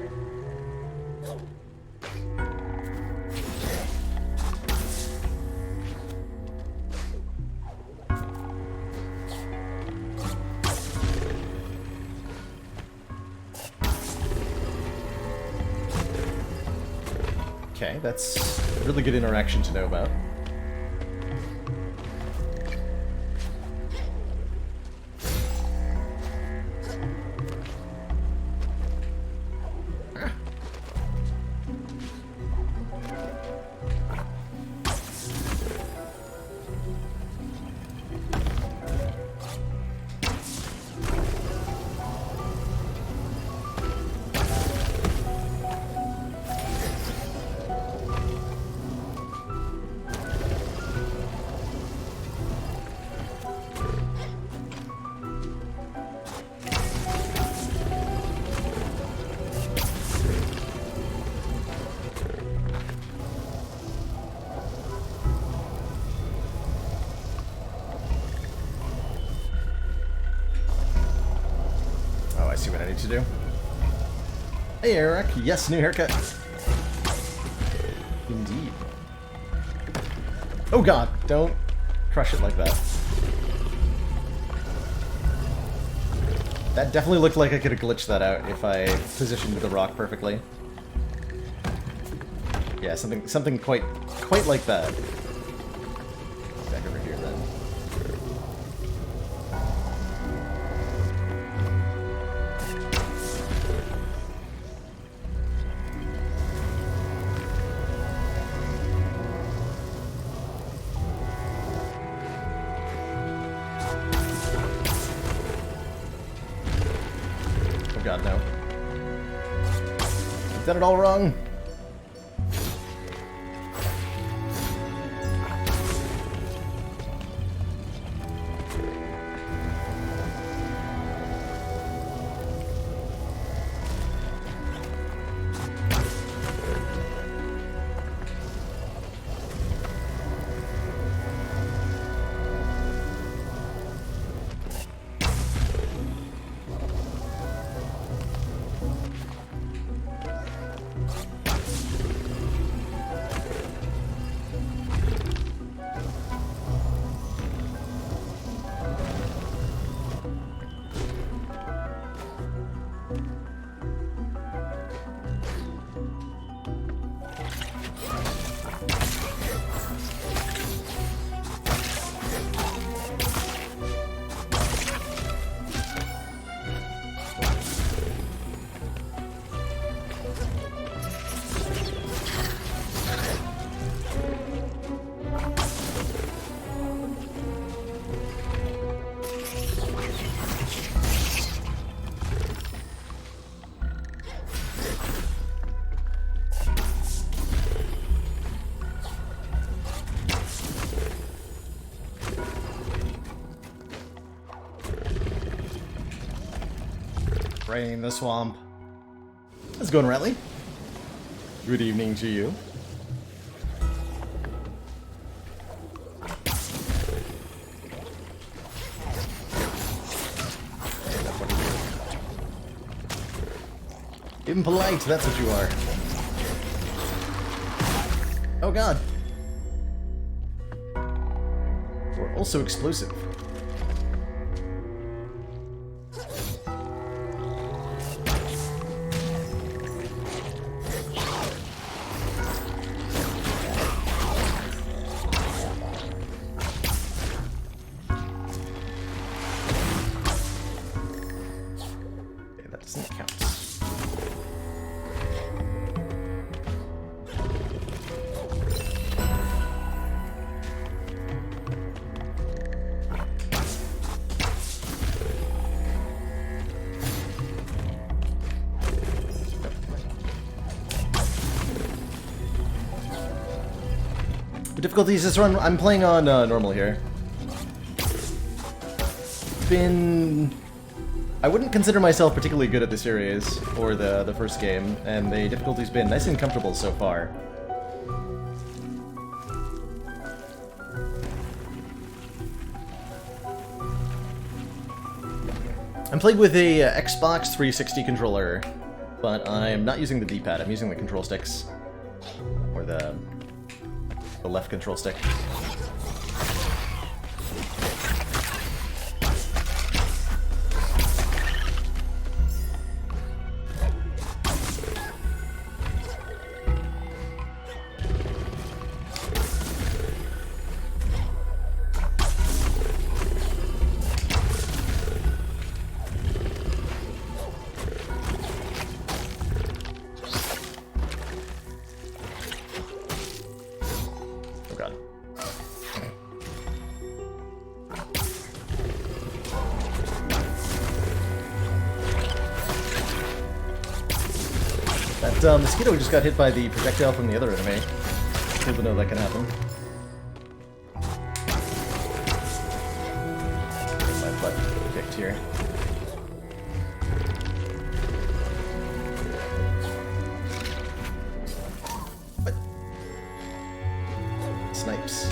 Okay, that's a really good interaction to know about. I see what I need to do. Hey, Eric. Yes, new haircut. Indeed. Oh god, don't crush it like that. That definitely looked like I could have glitched that out if I positioned the rock perfectly. Yeah, something quite like that. Back over here then. God, no. I've done it all wrong. Rain the swamp. How's it going, Ratley? Good evening to you. Impolite, that's what you are. Oh god. We're also explosive. Okay, that doesn't count. The difficulties this run, I'm playing on normal here. I wouldn't consider myself particularly good at the series, or the first game, and the difficulty's been nice and comfortable so far. I'm playing with a Xbox 360 controller, but I'm not using the D-pad, I'm using the control sticks. Or the left control stick. Oh god. That mosquito just got hit by the projectile from the other enemy. Cool to know that can happen. My butt kicked here. What? Snipes.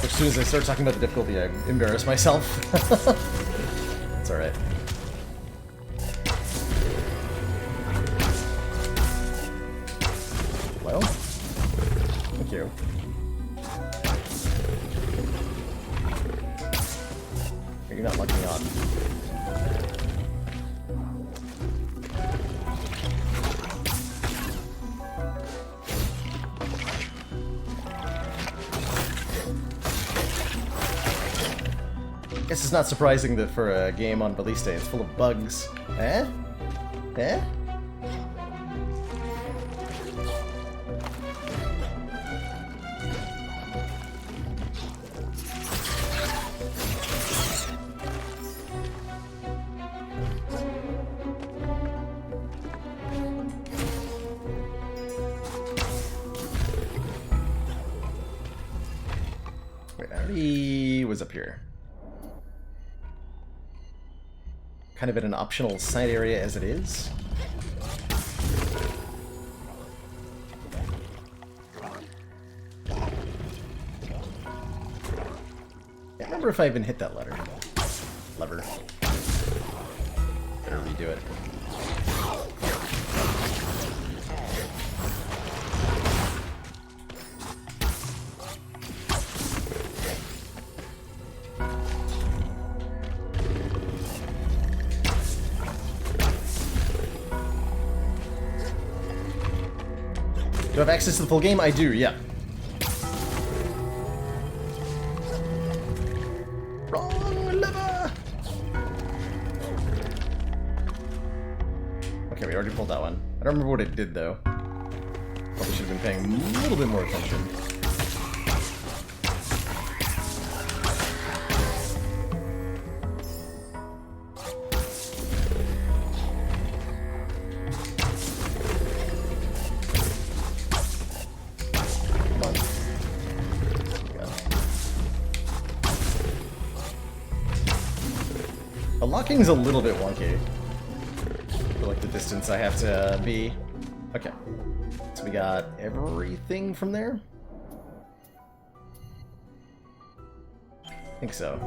As soon as I start talking about the difficulty, I embarrass myself. It's alright. Well, thank you. You're not locking on. Guess it's not surprising that for a game on release day, it's full of bugs. Eh? Eh? Wait, I already was up here. Kind of in an optional side area as it is. Can't remember if I even hit that lever. Better redo it. Do I have access to the full game? I do, yeah. Wrong lever! Okay, we already pulled that one. I don't remember what it did, though. Probably should have been paying a little bit more attention. The locking's a little bit wonky. For like the distance I have to be. Okay. So we got everything from there. think so.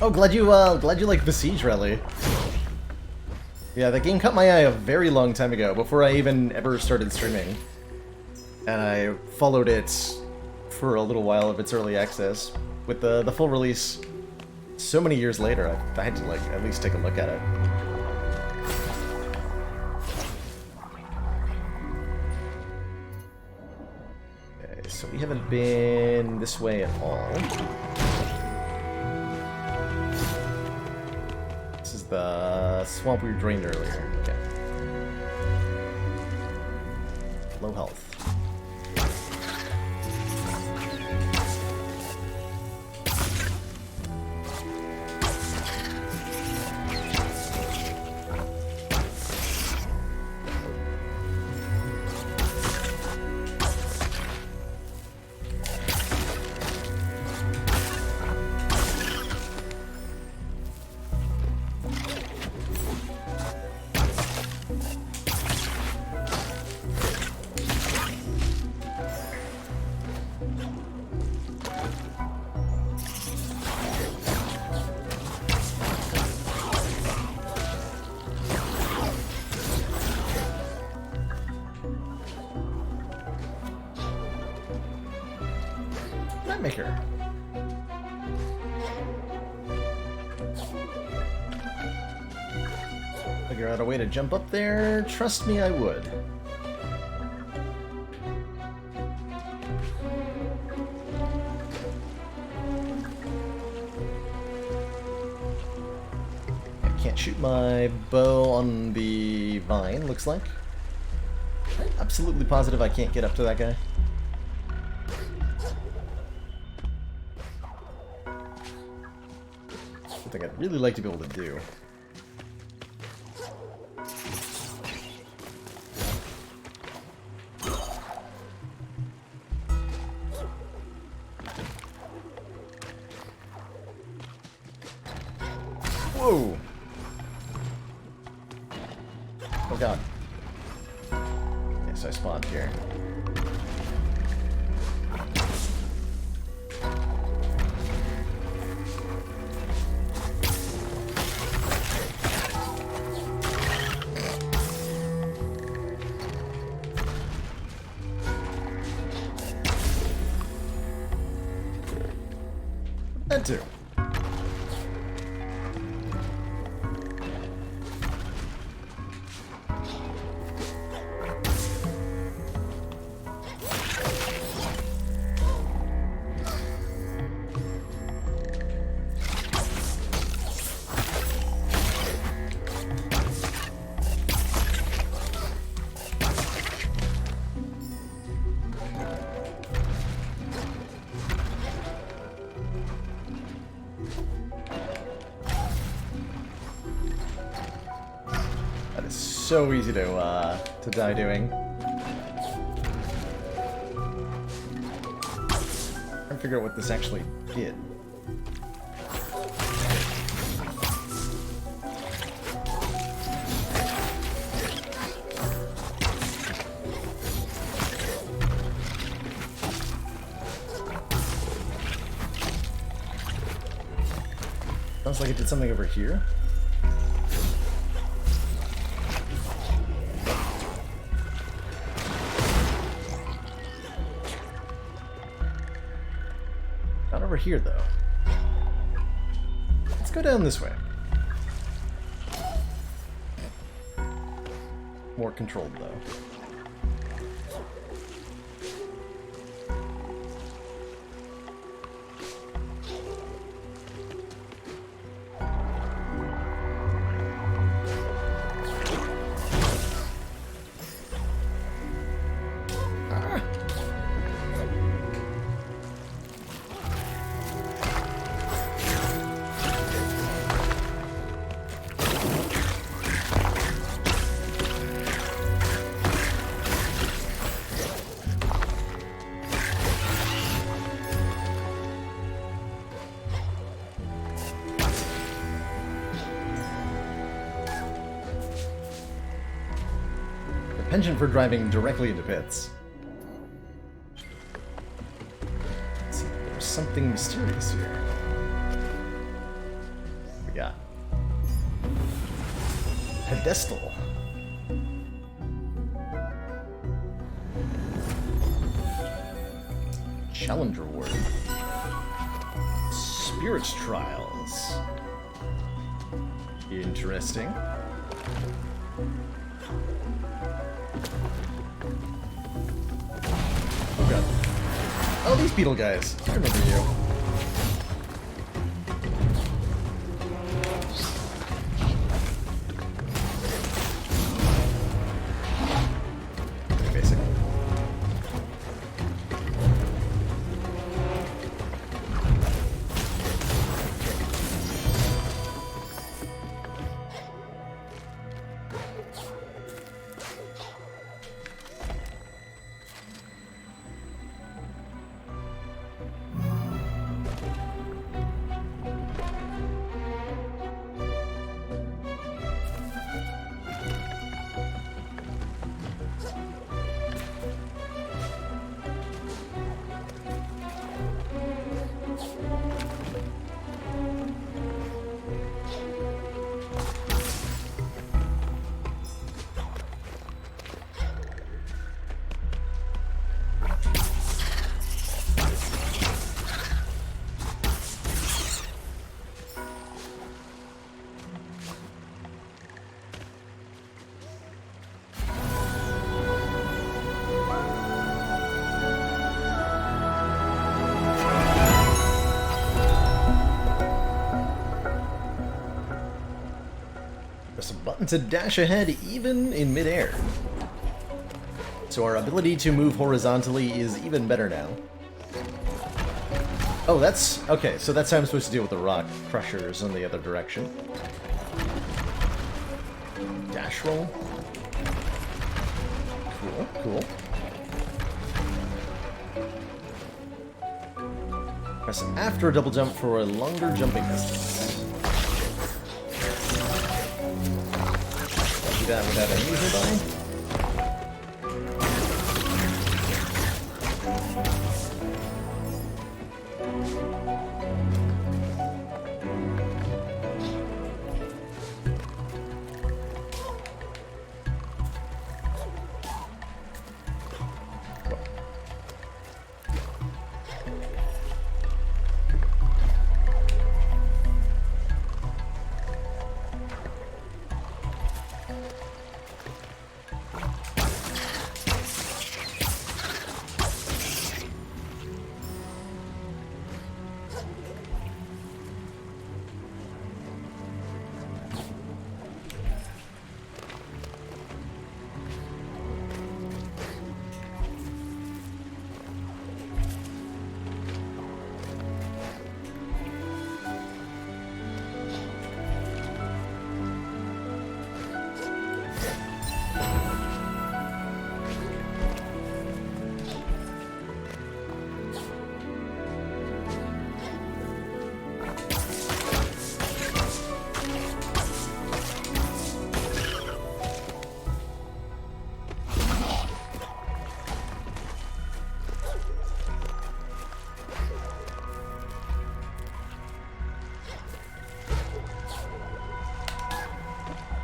Oh, glad you like Besiege Rally. Yeah, that game caught my eye a very long time ago, before I even ever started streaming. And I followed it for a little while of its early access. With the full release so many years later, I had to like at least take a look at it. Okay, so we haven't been this way at all. The swamp we drained earlier. Okay. Low health. Maker. Figure out a way to jump up there? Trust me, I would. I can't shoot my bow on the vine, looks like. Absolutely positive I can't get up to that guy. Something I'd really like to be able to do. Whoa! Oh god. Yes, I spawned here. That too. So easy to die doing. Trying to figure out what this actually did. Sounds like it did something over here. Over here, though. Let's go down this way. More controlled, though. penchant for driving directly into pits. Let's see, there's something mysterious here. What we got? Pedestal. Challenge reward. Spirits trials. Interesting. Oh god. Oh, these beetle guys. I remember you. Pretty basic. Press a button to dash ahead even in midair. So our ability to move horizontally is even better now. Oh, that's... okay, so that's how I'm supposed to deal with the rock crushers in the other direction. Dash roll. Cool, cool. Press after a double jump for a longer jumping distance. Do that without enemies nearby.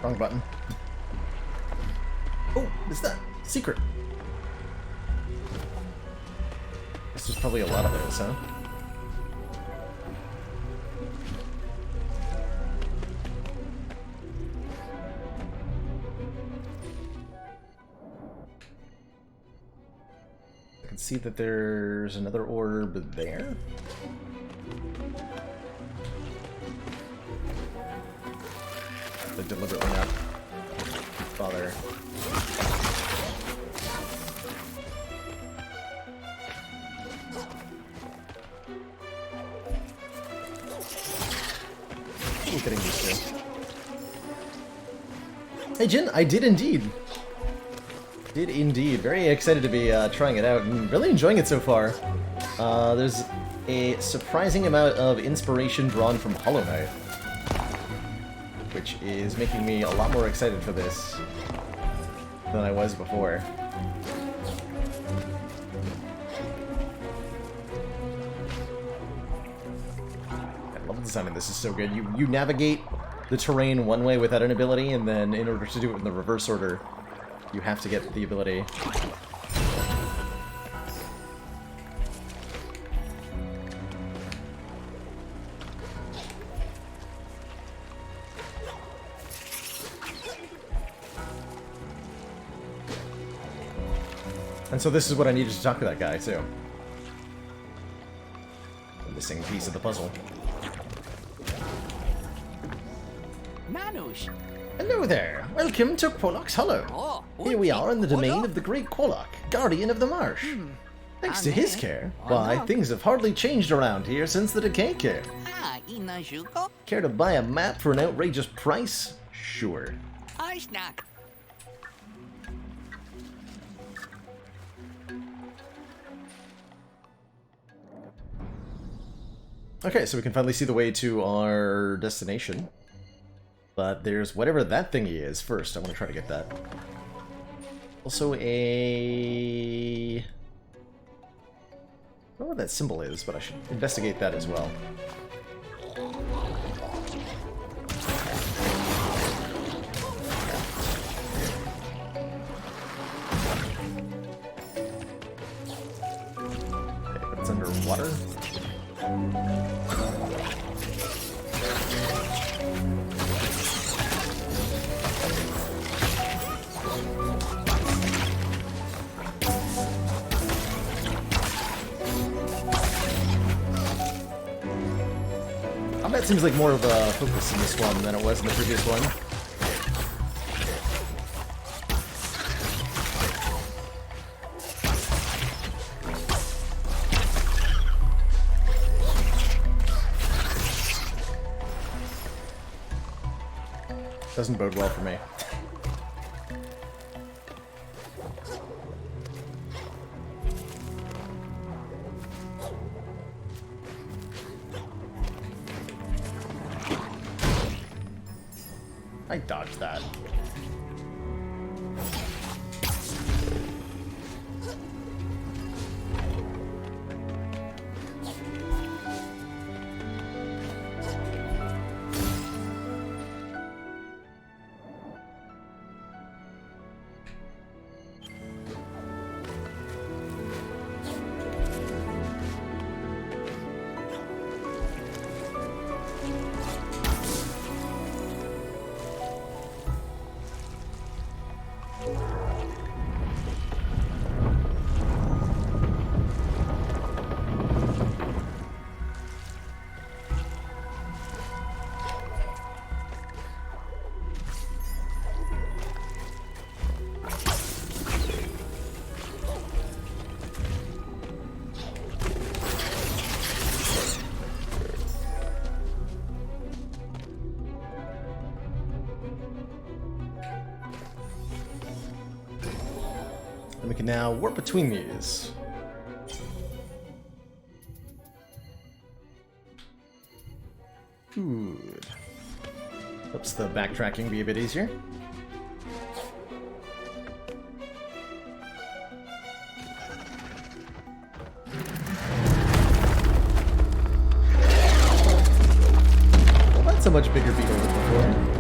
Wrong button. Oh, what's that? Secret. This is probably a lot of those, huh? I can see that there's another orb there. Deliberately not bother. Ooh, getting used to. Hey Jin, I did indeed. Did indeed. Very excited to be trying it out and really enjoying it so far. There's a surprising amount of inspiration drawn from Hollow Knight, which is making me a lot more excited for this. than I was before. Level design in this is so good. You navigate the terrain one way without an ability, and then in order to do it in the reverse order, you have to get the ability. And so this is what I needed to talk to that guy, too. The missing piece of the puzzle. Nanush. Hello there! Welcome to Quolok's Hollow! Oh, Here we are in the domain Quolok. of the great Quolok, guardian of the marsh. Thanks to his care, Oh, why, no. things have hardly changed around here since the Decay Care. Ah, Inashuko. Care to buy a map for an outrageous price? Sure. Arsnak. Okay, so we can finally see the way to our destination. But there's whatever that thingy is first. I want to try to get that. Also a... I don't know what that symbol is, but I should investigate that as well. Okay, but it's underwater. Combat seems like more of a focus in this one than it was in the previous one. Doesn't bode well for me. I dodged that. And we can now warp between these. Good. Helps the backtracking be a bit easier. Well, that's a much bigger beetle than before.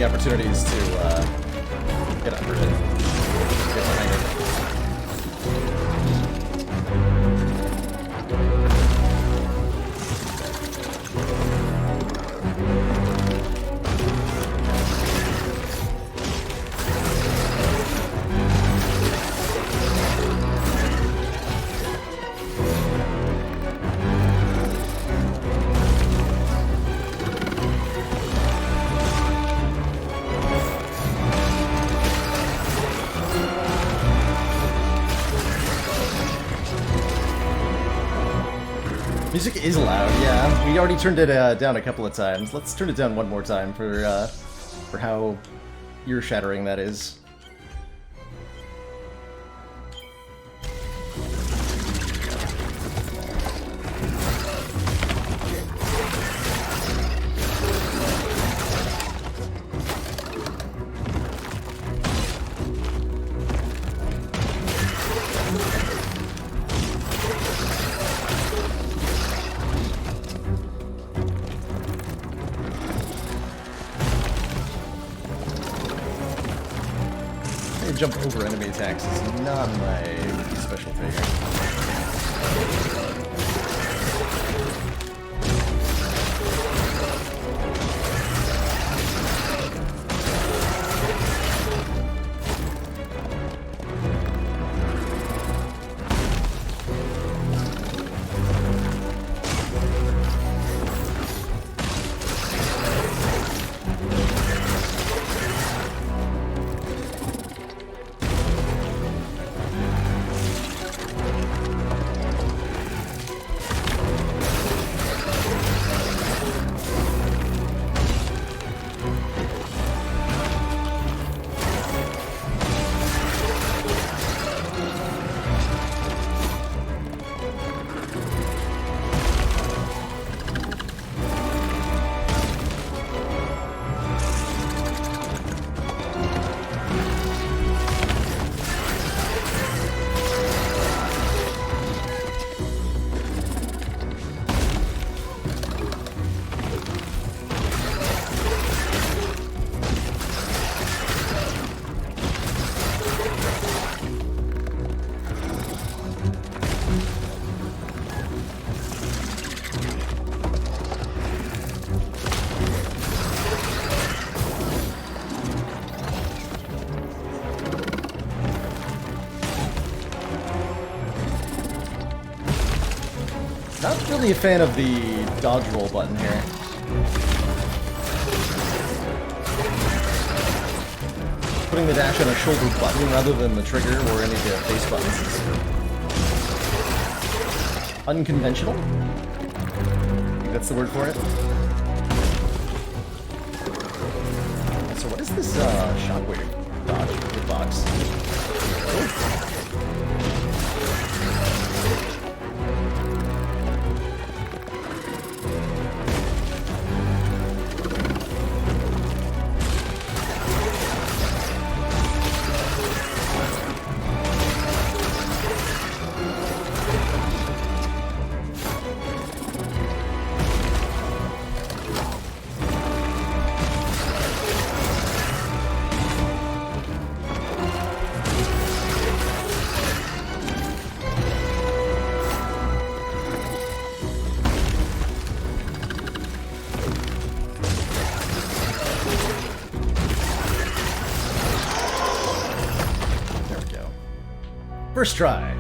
Opportunities to get under it. Get behind it. Music is loud, yeah. We already turned it down a couple of times. Let's turn it down one more time for how ear-shattering that is. Jump over enemy attacks is not my special favorite. Not really a fan of the dodge roll button here. Putting the dash on a shoulder button rather than the trigger or any of the face buttons is unconventional. I think that's the word for it. So what is this shockwave dodge with box? First try.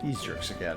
These jerks again.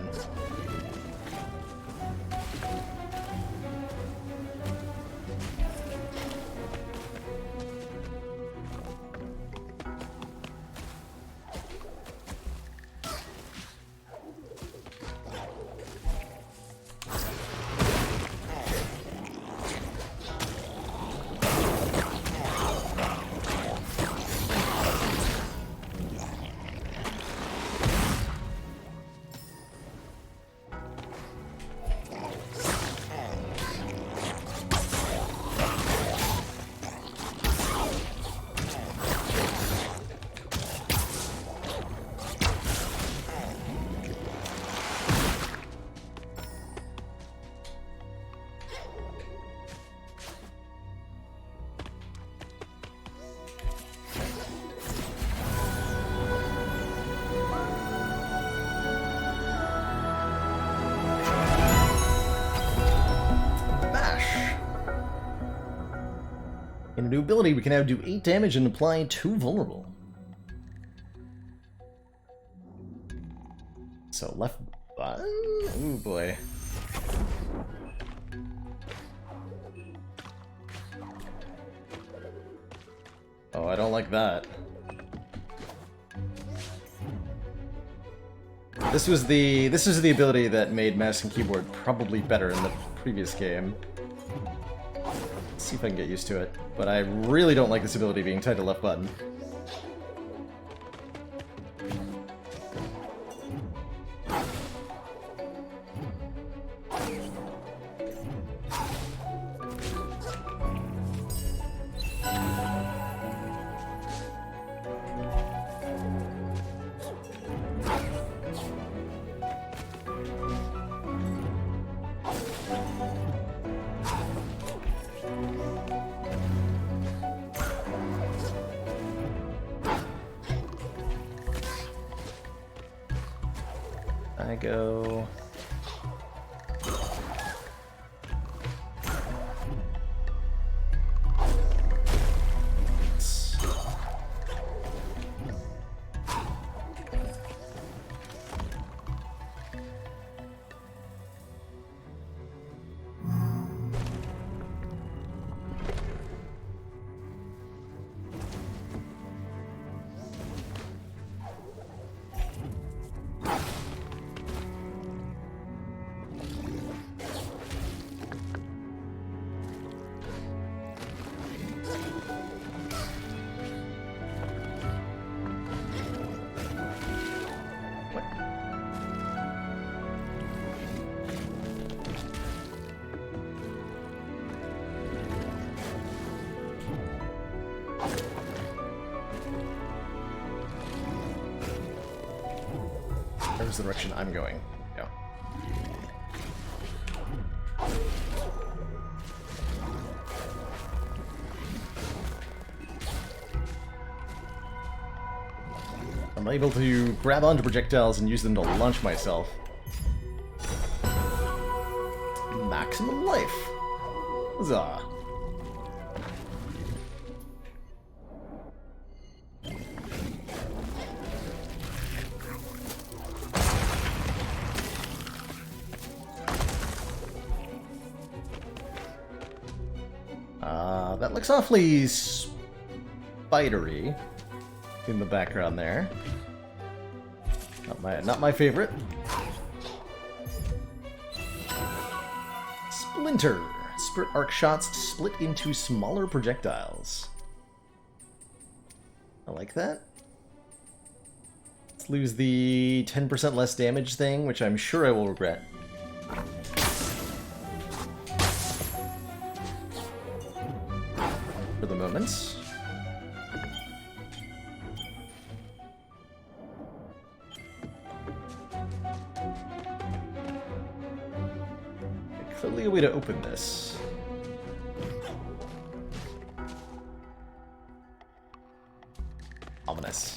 a new ability. We can now do 8 damage and apply 2 vulnerable. So left button? Ooh boy. Oh, I don't like that. This was the ability that made mouse and keyboard probably better in the previous game. Let's see if I can get used to it. But I really don't like this ability being tied to left button. I go... There's the direction I'm going. Yeah. I'm able to grab onto projectiles and use them to launch myself. Maximum life. Huzzah. That looks awfully spidery in the background there. Not my favorite. Splinter. Spirit arc shots split into smaller projectiles. I like that. Let's lose the 10% less damage thing, which I'm sure I will regret. For the moment. Clearly a way to open this. Ominous.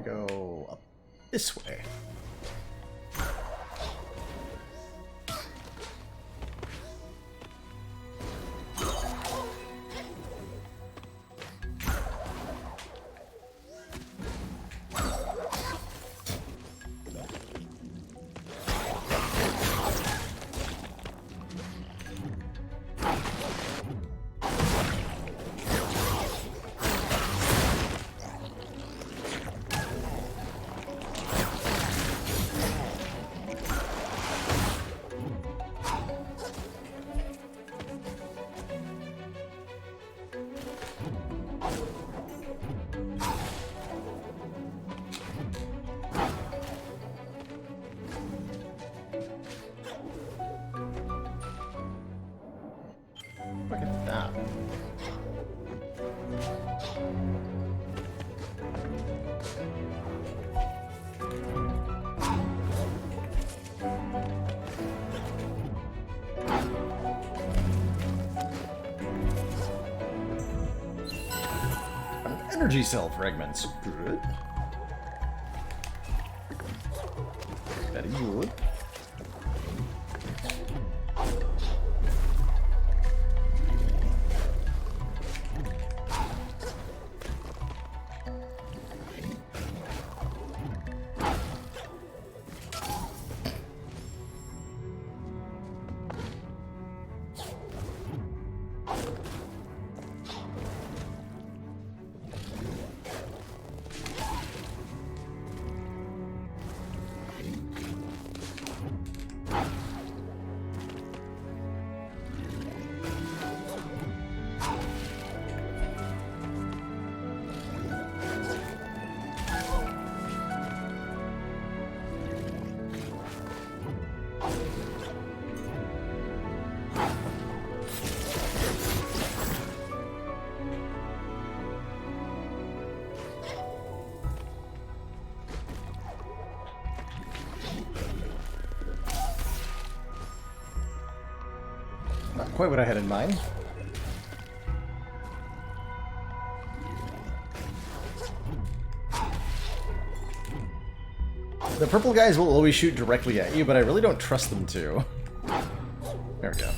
Go up this way. Energy cell fragments. Good. Very good. Not quite what I had in mind. The purple guys will always shoot directly at you, but I really don't trust them to. There we go.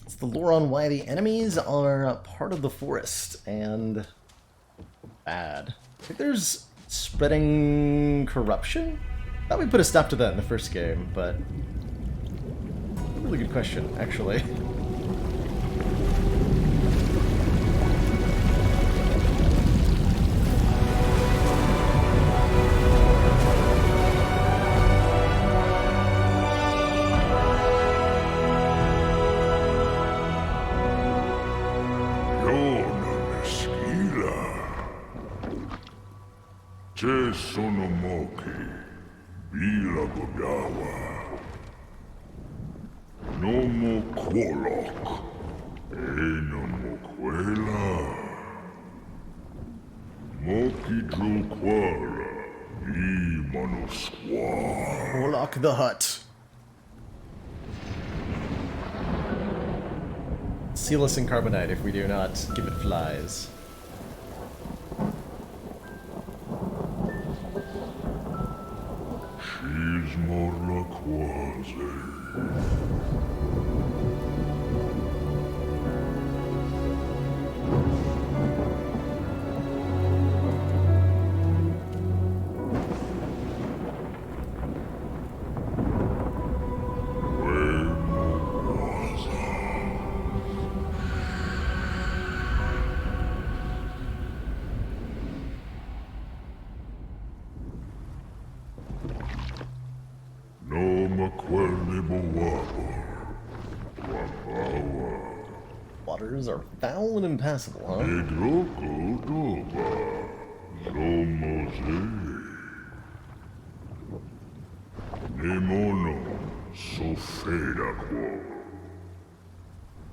It's the lore on why the enemies are part of the forest and bad. I think there's spreading corruption? Thought we put a stop to that in the first game, but a really good question, actually. Che sono mochi, bila godawa. No mo kwolok, no mo kwela. Moki dro kwara, mano squaw. Warlock the hut. Seal us in carbonite if we do not give it flies. She's more like quasi. Waters are foul and impassable, huh?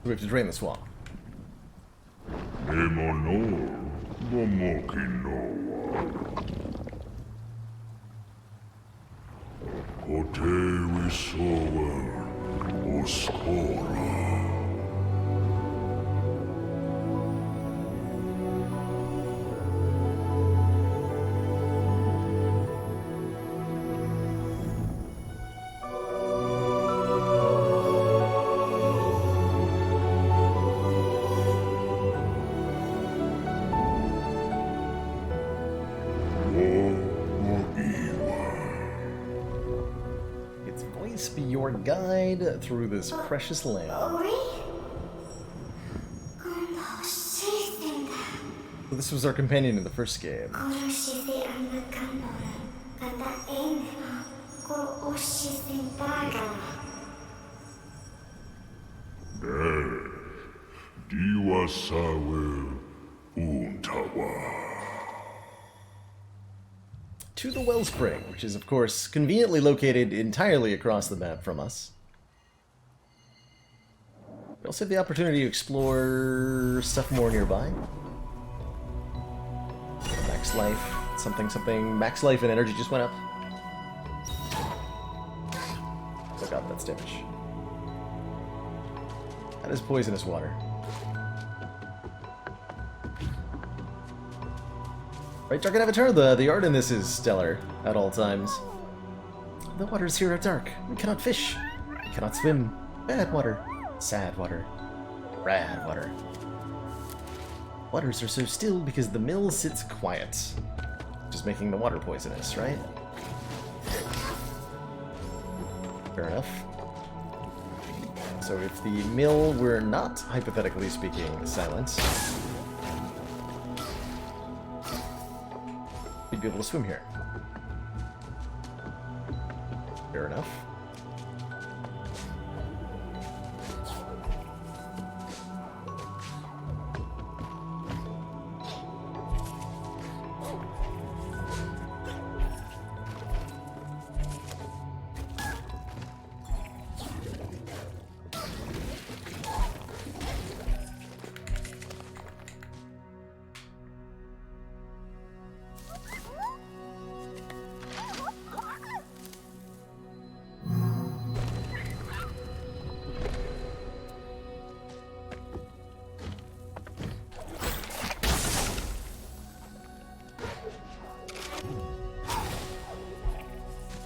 We have to drain the swamp. Its voice be your guide through this precious land. So this was our companion in the first game. To the wellspring, which is of course conveniently located entirely across the map from us. We also have the opportunity to explore stuff more nearby. Max life. Something, something. Max life and energy just went up. Oh god, that's damage. That is poisonous water. Right, Dark Avatar, the art in this is stellar at all times. The waters here are dark. We cannot fish. We cannot swim. Bad water. Sad water. Rad water. Waters are so still because the mill sits quiet. Just making the water poisonous, right? Fair enough. So if the mill were not, hypothetically speaking, silent, we'd be able to swim here. Fair enough.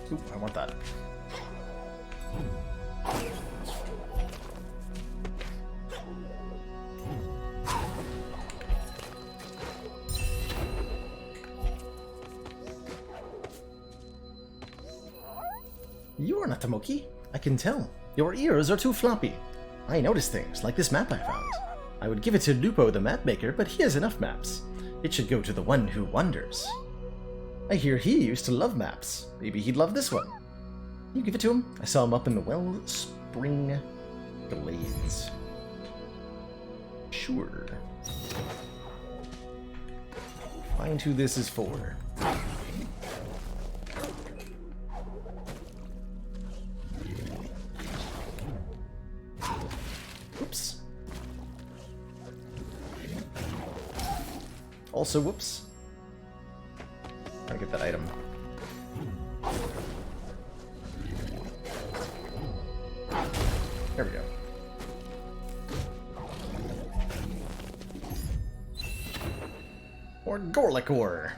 Ooh, I want that. You are not Tamoki. I can tell. Your ears are too floppy. I notice things, like this map I found. I would give it to Lupo the map maker, but he has enough maps. It should go to the one who wonders. I hear he used to love maps. Maybe he'd love this one. You give it to him? I saw him up in the Wellspring Glades. Sure. Find who this is for. Oops. Also, whoops. Trying to get that item. There we go. Or Gorlikor.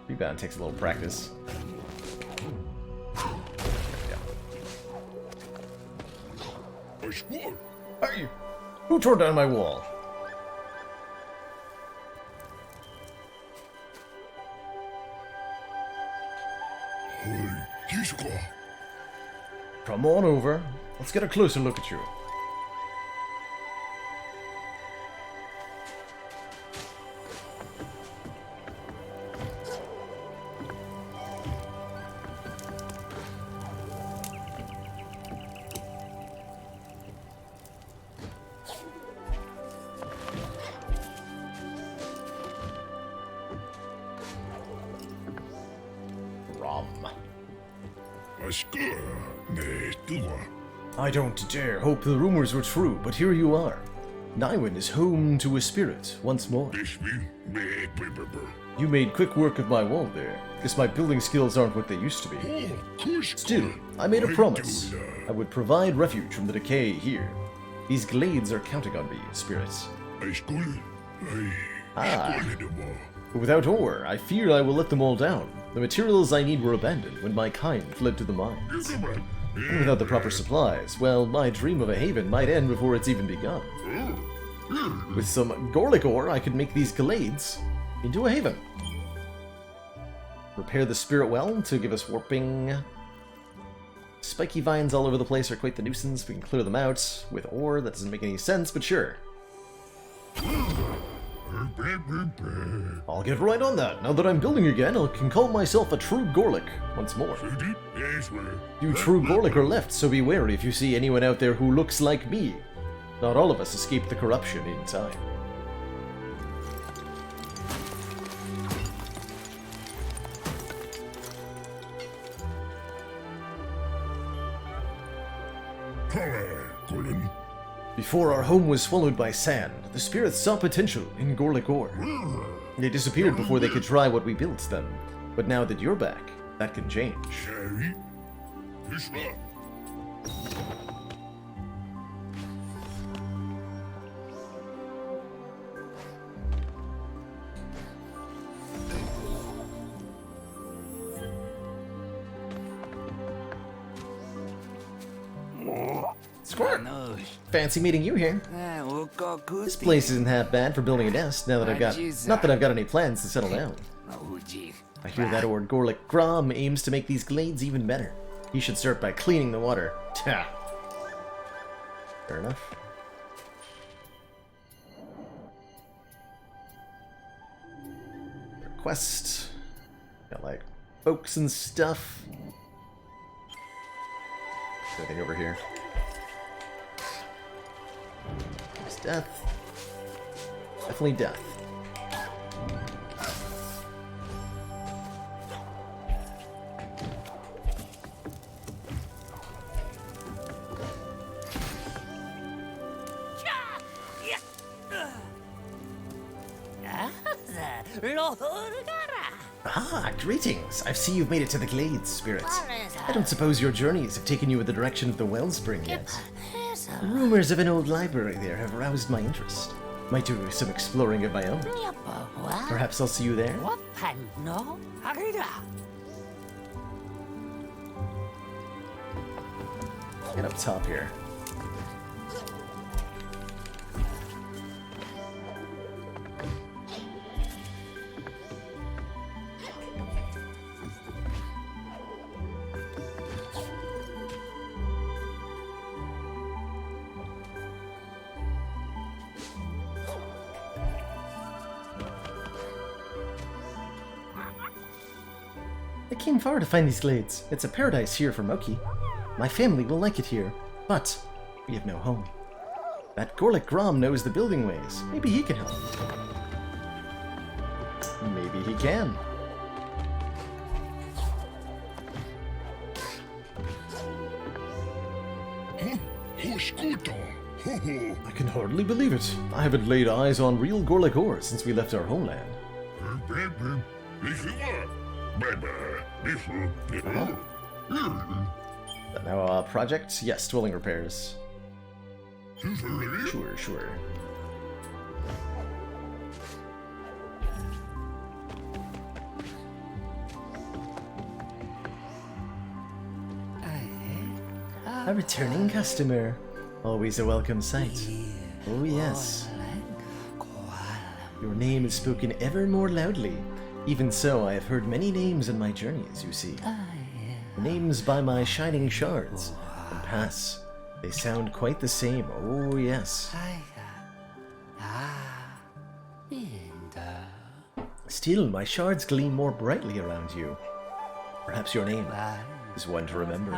Rebound takes a little practice. Hey! Who tore down my wall? Come on over. Let's get a closer look at you. I don't dare hope the rumors were true, but here you are. Naiwen is home to a spirit once more. You made quick work of my wall there. Guess my building skills aren't what they used to be. Still, I made a promise. I would provide refuge from the decay here. These glades are counting on me, spirits. Ah. But without ore, I fear I will let them all down. The materials I need were abandoned when my kind fled to the mines. And without the proper supplies, well, my dream of a haven might end before it's even begun. With some Gorlikor, I could make these glades into a haven. Repair the spirit well to give us warping. Spiky vines all over the place are quite the nuisance. We can clear them out with ore. That doesn't make any sense, but sure. I'll get right on that. Now that I'm building again, I can call myself a true Gorlick once more. You true Gorlick are left, so be wary if you see anyone out there who looks like me. Not all of us escape the corruption in time. Before our home was swallowed by sand, the spirits saw potential in Gorlick ore. They disappeared before they could try what we built them. But now that you're back, that can change. Squirt! Fancy meeting you here. This place isn't half bad for building a nest, now that I've got... Not that I've got any plans to settle down. I hear that old Gorlick Grom aims to make these glades even better. He should start by cleaning the water. Ta. Fair enough. Quest. Got like folks and stuff. Anything over here? There's death. Definitely death. Ah, greetings! I see you've made it to the Glades, spirits. I don't suppose your journeys have taken you in the direction of the wellspring yet. Rumors of an old library there have aroused my interest. Might do some exploring of my own. Perhaps I'll see you there? Get up top here. I came far to find these glades. It's a paradise here for Moki. My family will like it here, but we have no home. That Gorlick Grom knows the building ways. Maybe he can help. Maybe he can. I can hardly believe it. I haven't laid eyes on real Gorlick ore since we left our homeland. Now, project? Yes, dwelling repairs. Sure, sure. A returning customer. Always a welcome sight. Oh yes. Your name is spoken ever more loudly. Even so, I have heard many names in my journeys, you see. Names by my shining shards. And pass. They sound quite the same. Oh yes. Still, my shards gleam more brightly around you. Perhaps your name is one to remember.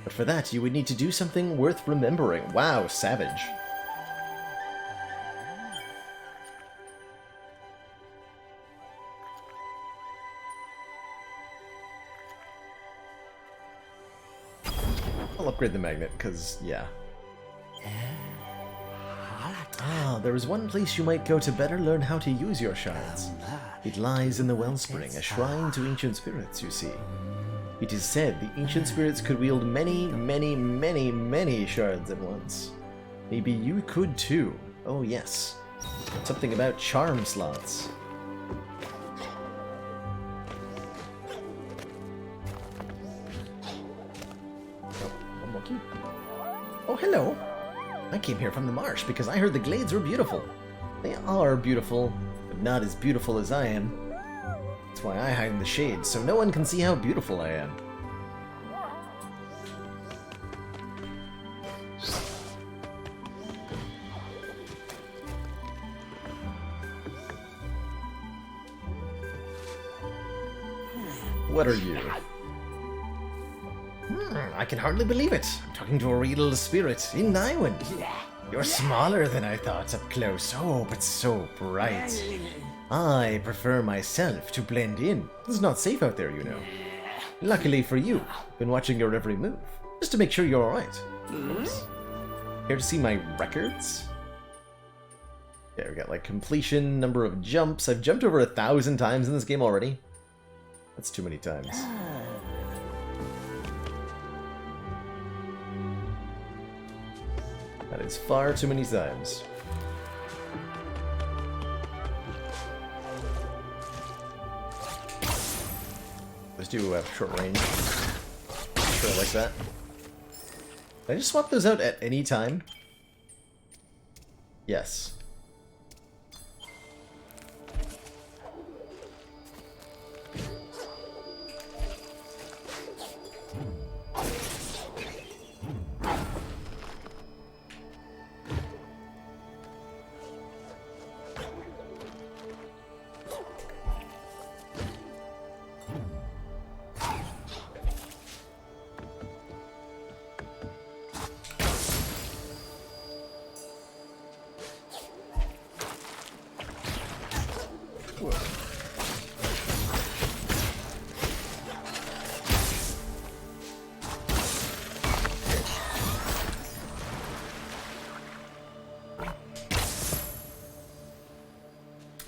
But for that, you would need to do something worth remembering. Wow, savage. I'll upgrade the magnet, because, yeah. Ah, there is one place you might go to better learn how to use your shards. It lies in the wellspring, a shrine to ancient spirits, you see. It is said the ancient spirits could wield many, many, many, many shards at once. Maybe you could too. Oh yes. Something about charm slots. Oh, hello. I came here from the marsh because I heard the glades were beautiful. They are beautiful, but not as beautiful as I am. That's why I hide in the shade, so no one can see how beautiful I am. What are you? I can hardly believe it. I'm talking to a real spirit in Naiwan. You're smaller than I thought up close. Oh, but so bright. I prefer myself to blend in. It's not safe out there, you know. Luckily for you, I've been watching your every move, just to make sure you're alright. Care to see my records? Yeah, we got like completion, number of jumps. I've jumped over 1,000 times in this game already. That's too many times. That is far too many times. Those do have short range. Sure, I like that. Can I just swap those out at any time? Yes.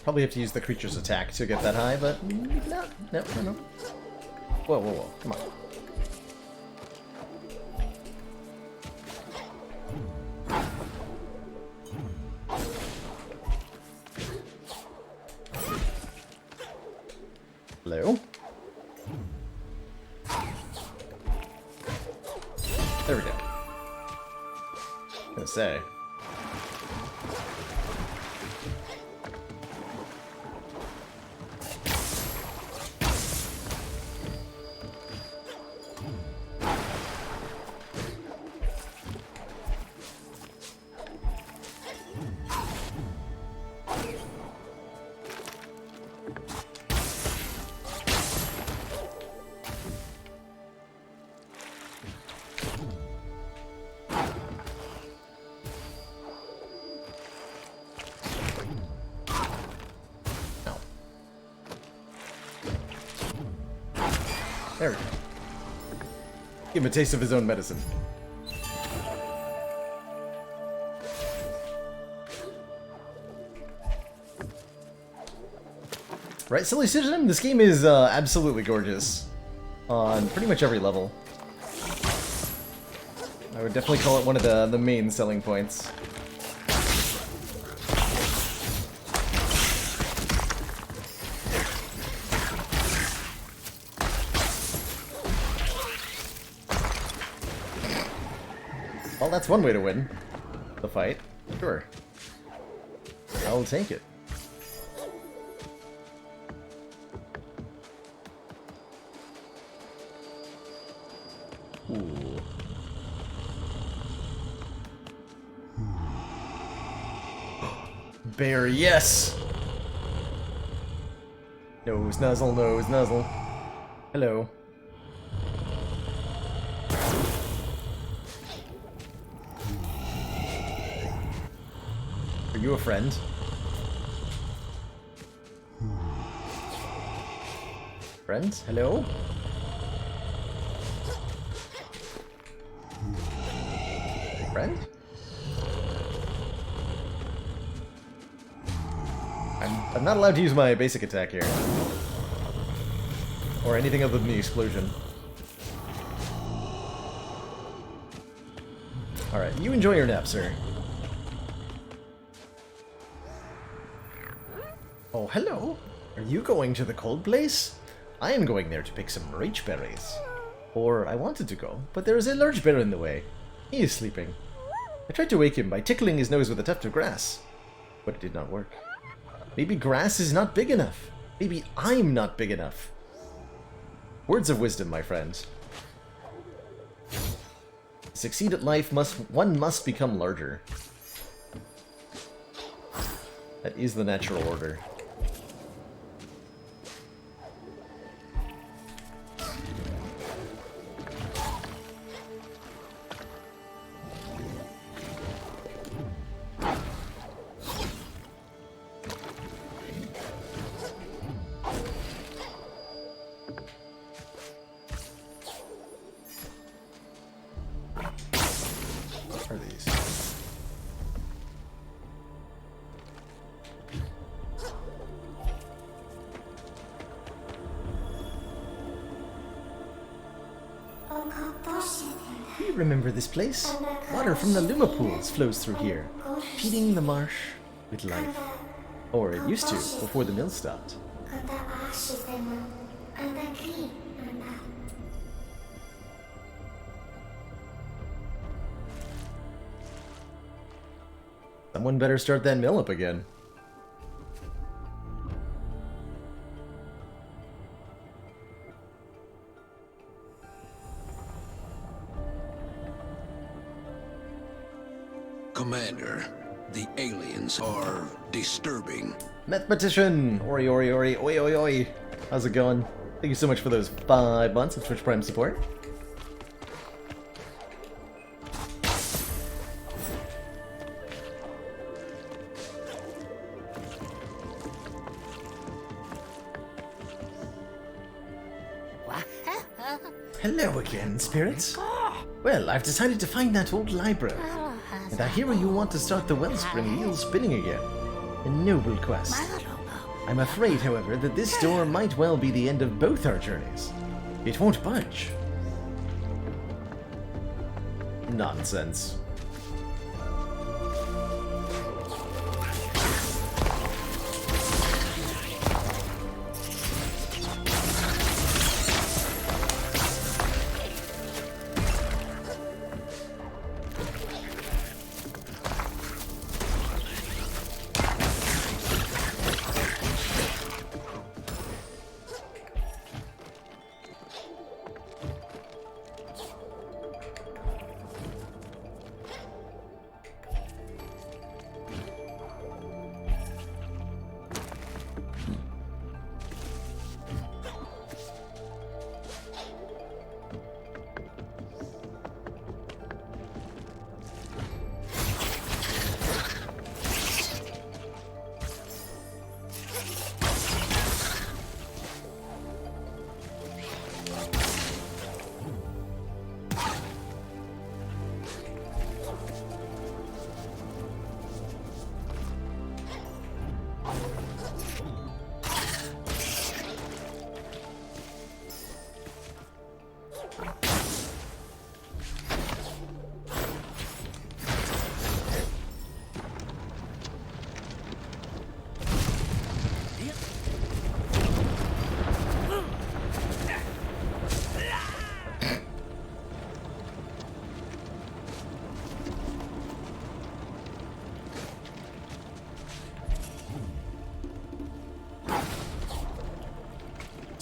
Probably have to use the creature's attack to get that high, but no. Whoa, whoa, whoa, come on. Hello? There we go. Gonna say. There we go. Give him a taste of his own medicine. Right, Silly Citizen, this game is absolutely gorgeous on pretty much every level. I would definitely call it one of the main selling points. Well, that's one way to win the fight. Sure. I'll take it. Ooh. Bear, yes! Nose, nuzzle, nose, nuzzle. Hello. Are you a friend? Friend? Hello? Friend? I'm not allowed to use my basic attack here. Or anything other than the explosion. Alright, you enjoy your nap, sir. Oh, hello. Are you going to the cold place? I am going there to pick some reach berries. Or I wanted to go, but there is a large bear in the way. He is sleeping. I tried to wake him by tickling his nose with a tuft of grass, but it did not work. Maybe grass is not big enough. Maybe I'm not big enough. Words of wisdom, my friend. To succeed at life, one must become larger. That is the natural order. of these. You remember this place? Water from the Luma pools flows through here, feeding the marsh with life. Or it used to, before the mill stopped. Someone better start that mill up again. Commander, the aliens are disturbing. Mathematician! Oi, oi, oi, oi, oi, oi. How's it going? Thank you so much for those 5 months of Twitch Prime support. Hello again, spirits. Well, I've decided to find that old library. And I hear you want to start the wellspring wheel spinning again. A noble quest. I'm afraid, however, that this door might well be the end of both our journeys. It won't budge. Nonsense.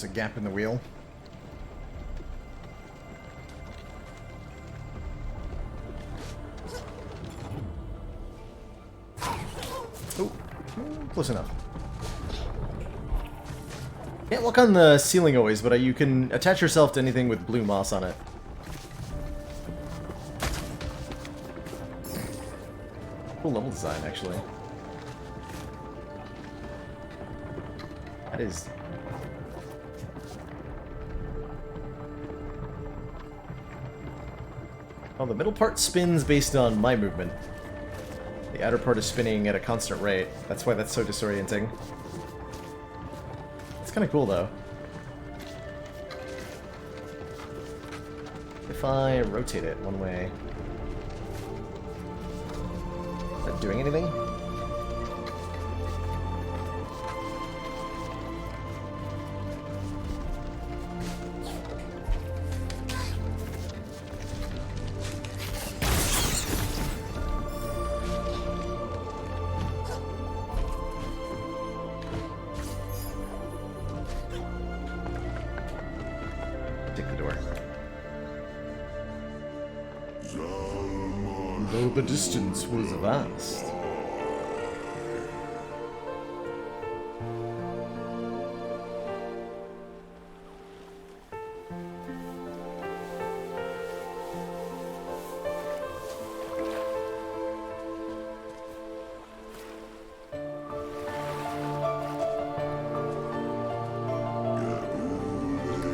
There's a gap in the wheel. Oh, close enough. Can't walk on the ceiling always, but you can attach yourself to anything with blue moss on it. Cool level design, actually. That is... Oh, the middle part spins based on my movement. The outer part is spinning at a constant rate. That's why that's so disorienting. It's kind of cool, though. If I rotate it one way... Is that doing anything? Take the door. Though the distance was vast.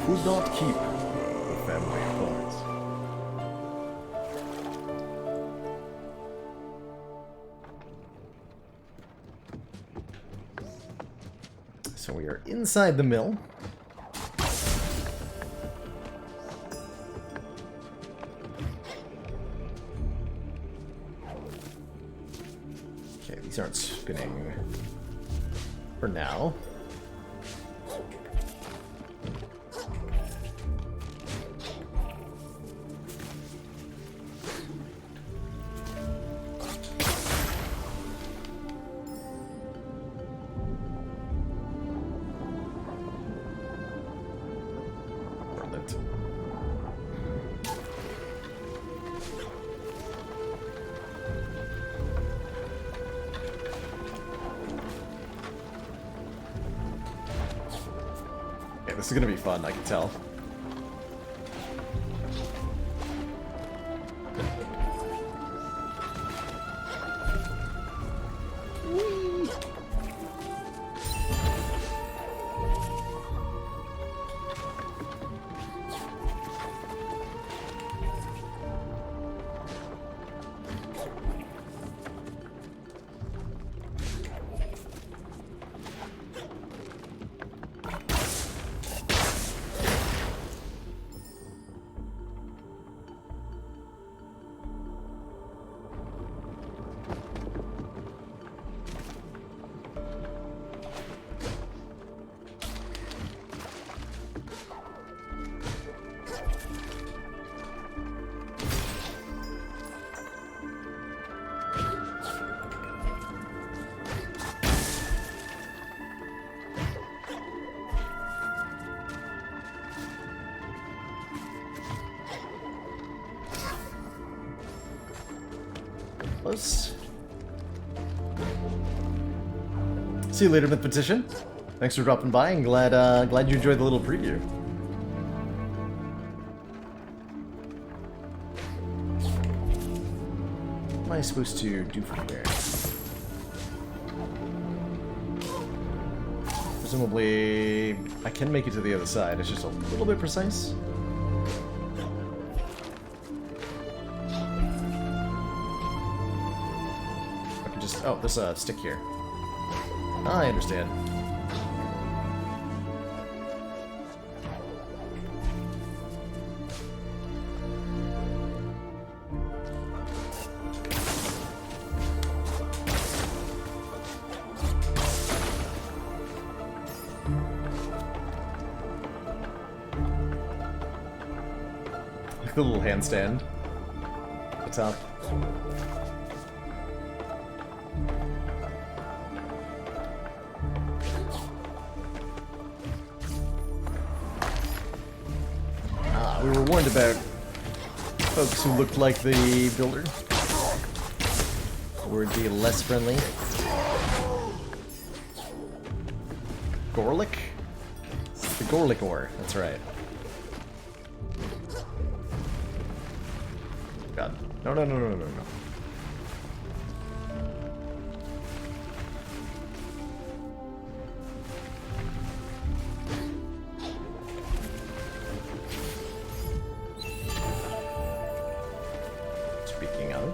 Could not keep the family apart. So we are inside the mill. Okay, these aren't spinning for now. This is gonna be fun, I can tell. Close. See you later, Mythpetition. Thanks for dropping by, and glad you enjoyed the little preview. What am I supposed to do from here? Presumably, I can make it to the other side. It's just a little bit precise. Oh, there's a stick here. I understand. Like the little handstand at the top. We were warned about folks who looked like the builder. Would be less friendly. Gorlick? The Gorlick ore, that's right. God. No, no, no, no, no, no. Speaking of.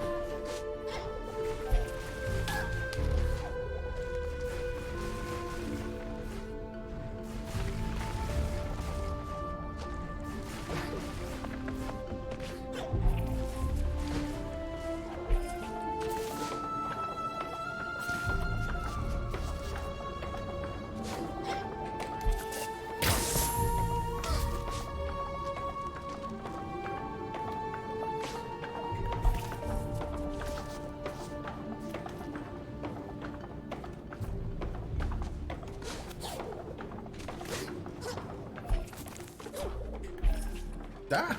Ah!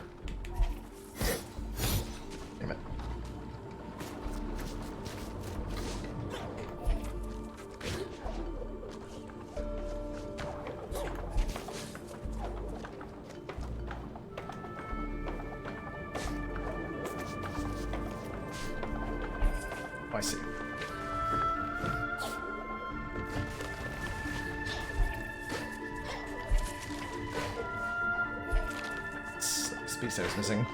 Damn it. Oh, I see. Piece I was missing.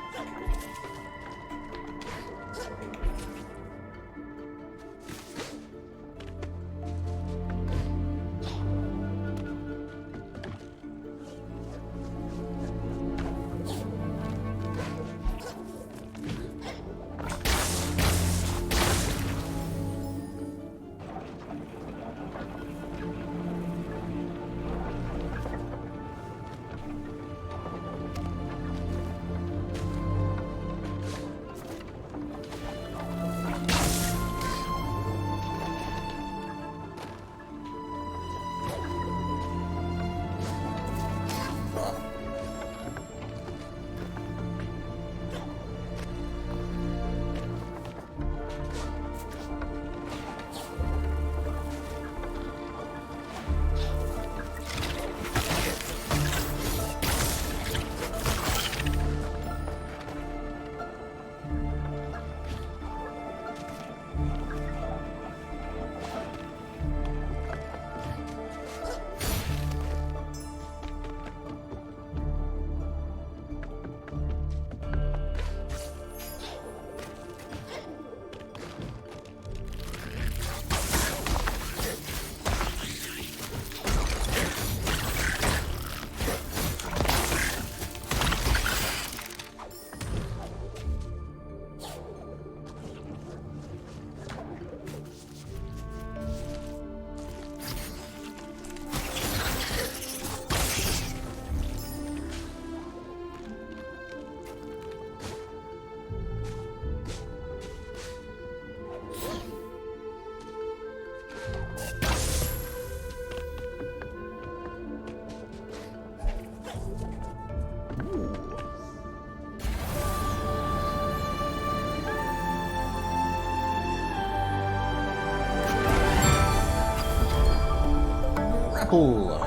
grapple.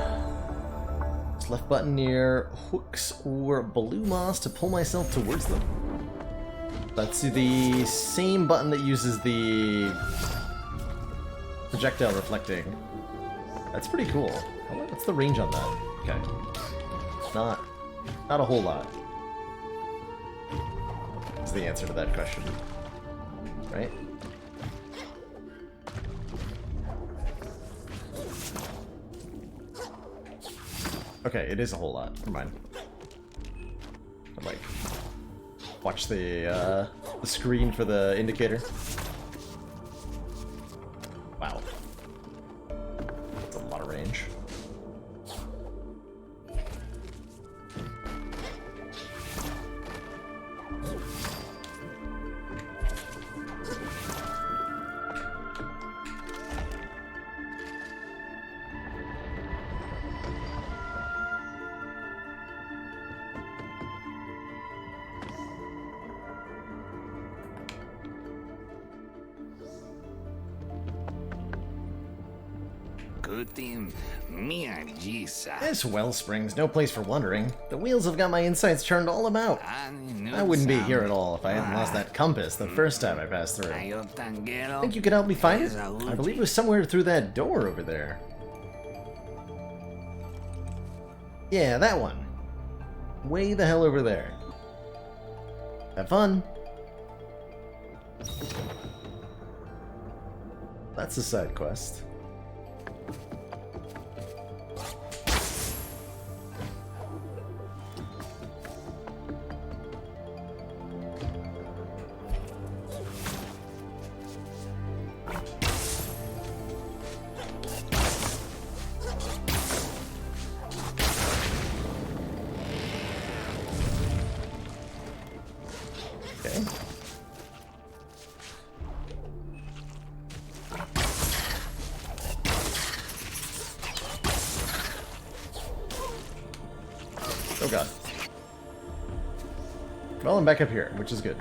Just left button near hooks or blue moss to pull myself towards them. That's the same button that uses the projectile reflecting. That's pretty cool. What's the range on that? Okay. Not a whole lot. Is the answer to that question. Right? Okay, it is a whole lot. Never mind. I'd like watch the screen for the indicator. Wow. That's a lot of range. This wellspring's no place for wandering. The wheels have got my insights turned all about. I wouldn't be here at all if I hadn't lost that compass the first time I passed through. Think you could help me find it? I believe it was somewhere through that door over there. Yeah, that one. Way the hell over there. Have fun. That's a side quest. Oh god. Well, I'm back up here, which is good.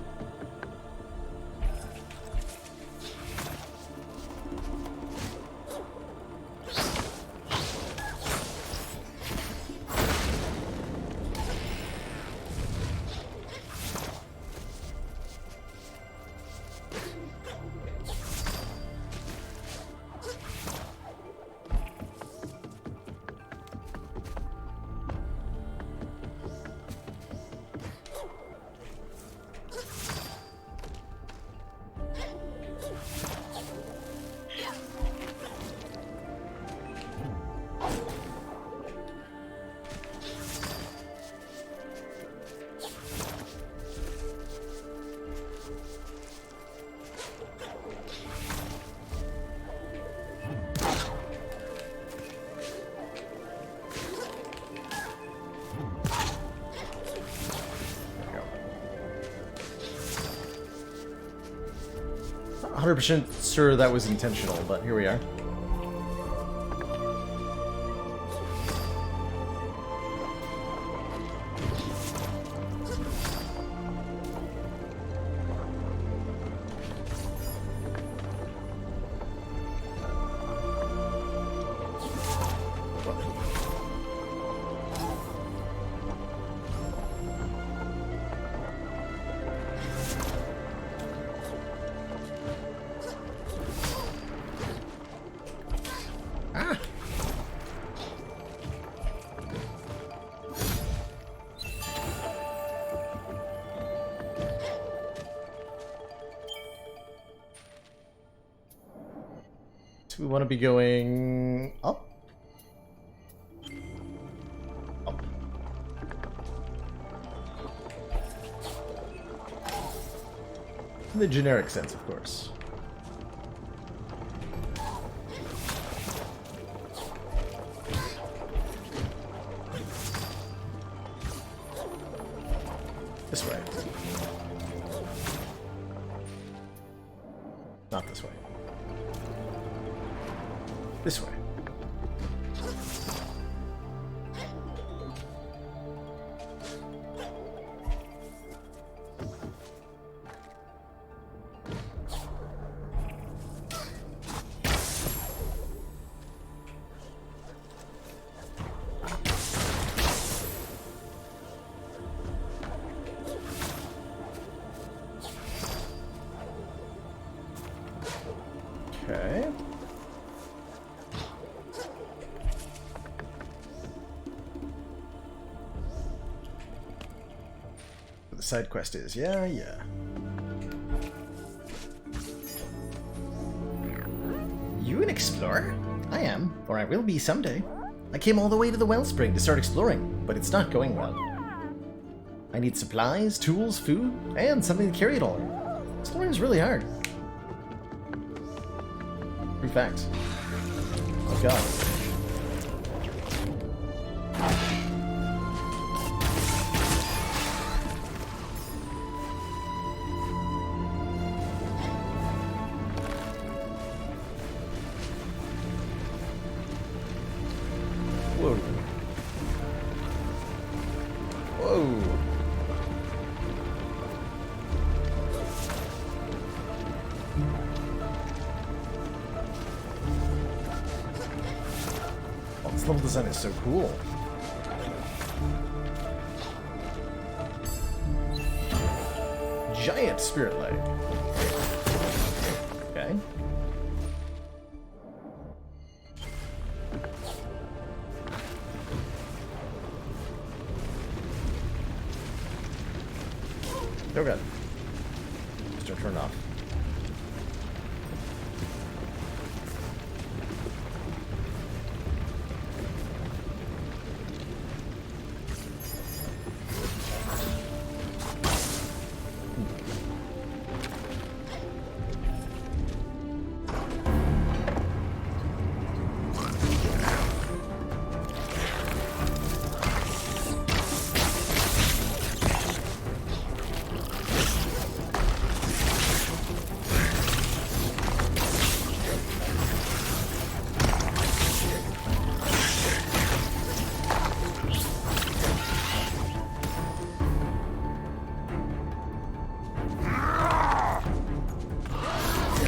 Not 100% sure that was intentional, but here we are. So we want to be going up? Up. In the generic sense, of course. This way. Not this way. This way. the side quest is. Yeah, yeah. You an explorer? I am, or I will be someday. I came all the way to the wellspring to start exploring, but it's not going well. I need supplies, tools, food, and something to carry it all. Exploring is really hard. True fact. Oh god. Whoa. Whoa. Oh, this level design is so cool. Giant spirit light. Okay. Oh god. Just don't turn it off.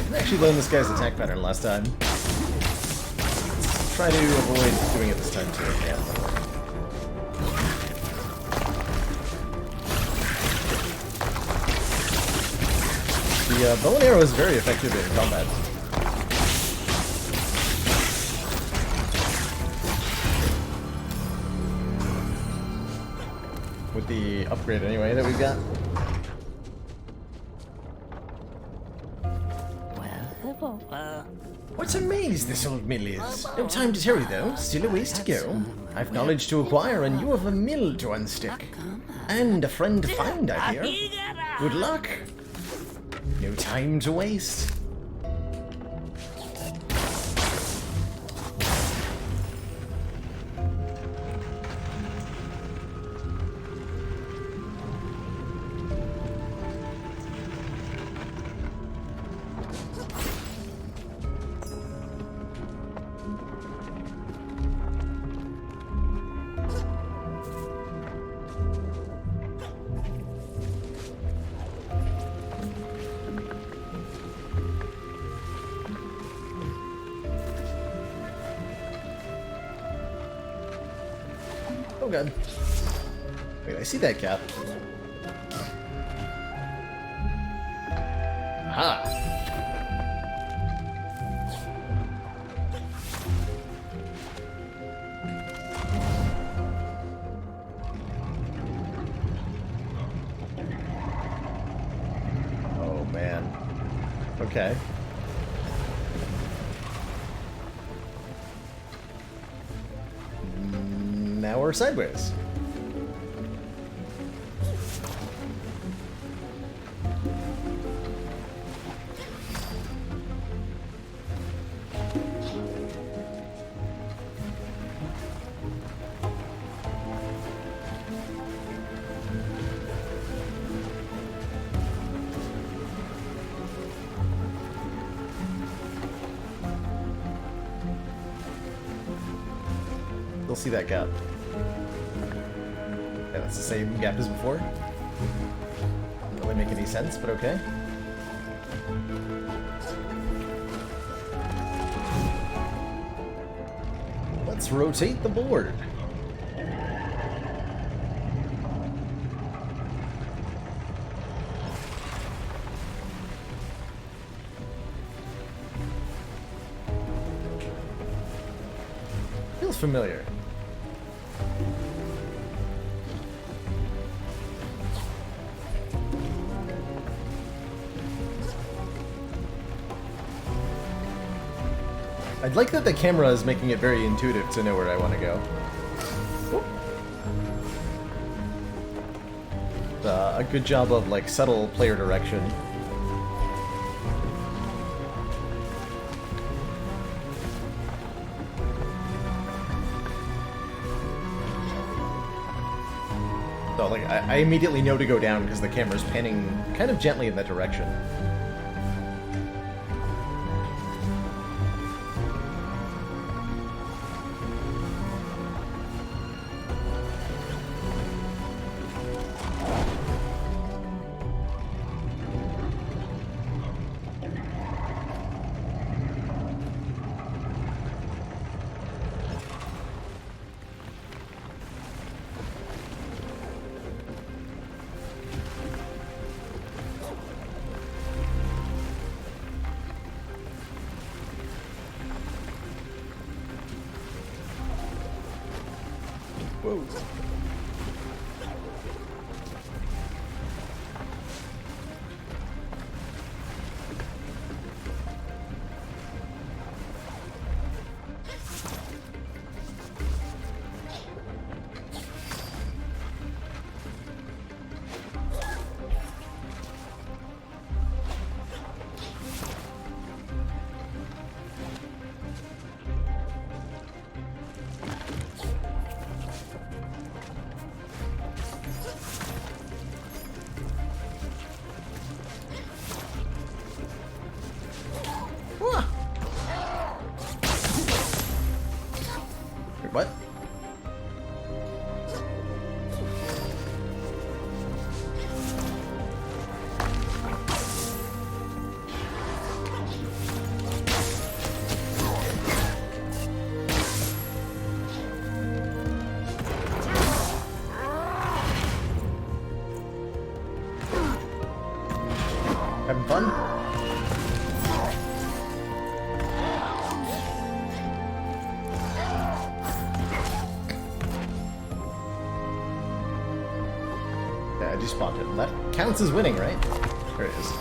I actually learned this guy's attack pattern last time. Let's try to avoid doing it this time too. Yeah. The bow and arrow is very effective in combat. With the upgrade anyway that we've got. What a maze this old mill is. No time to tarry though, still a ways to go. I've knowledge to acquire and you have a mill to unstick. And a friend to find, I hear. Good luck. No time to waste. Oh god. Wait, I see that cap. Aha! Oh man. Okay. Now we're sideways. You'll see that gap. Yeah, that's the same gap as before. Doesn't really make any sense, but okay. Let's rotate the board. Feels familiar. I'd like that the camera is making it very intuitive to know where I want to go. A good job of, like, subtle player direction. So, like, I immediately know to go down because the camera's panning kind of gently in that direction. Whoa. What? Having fun? I just spawned him. That counts as winning, right? There it is.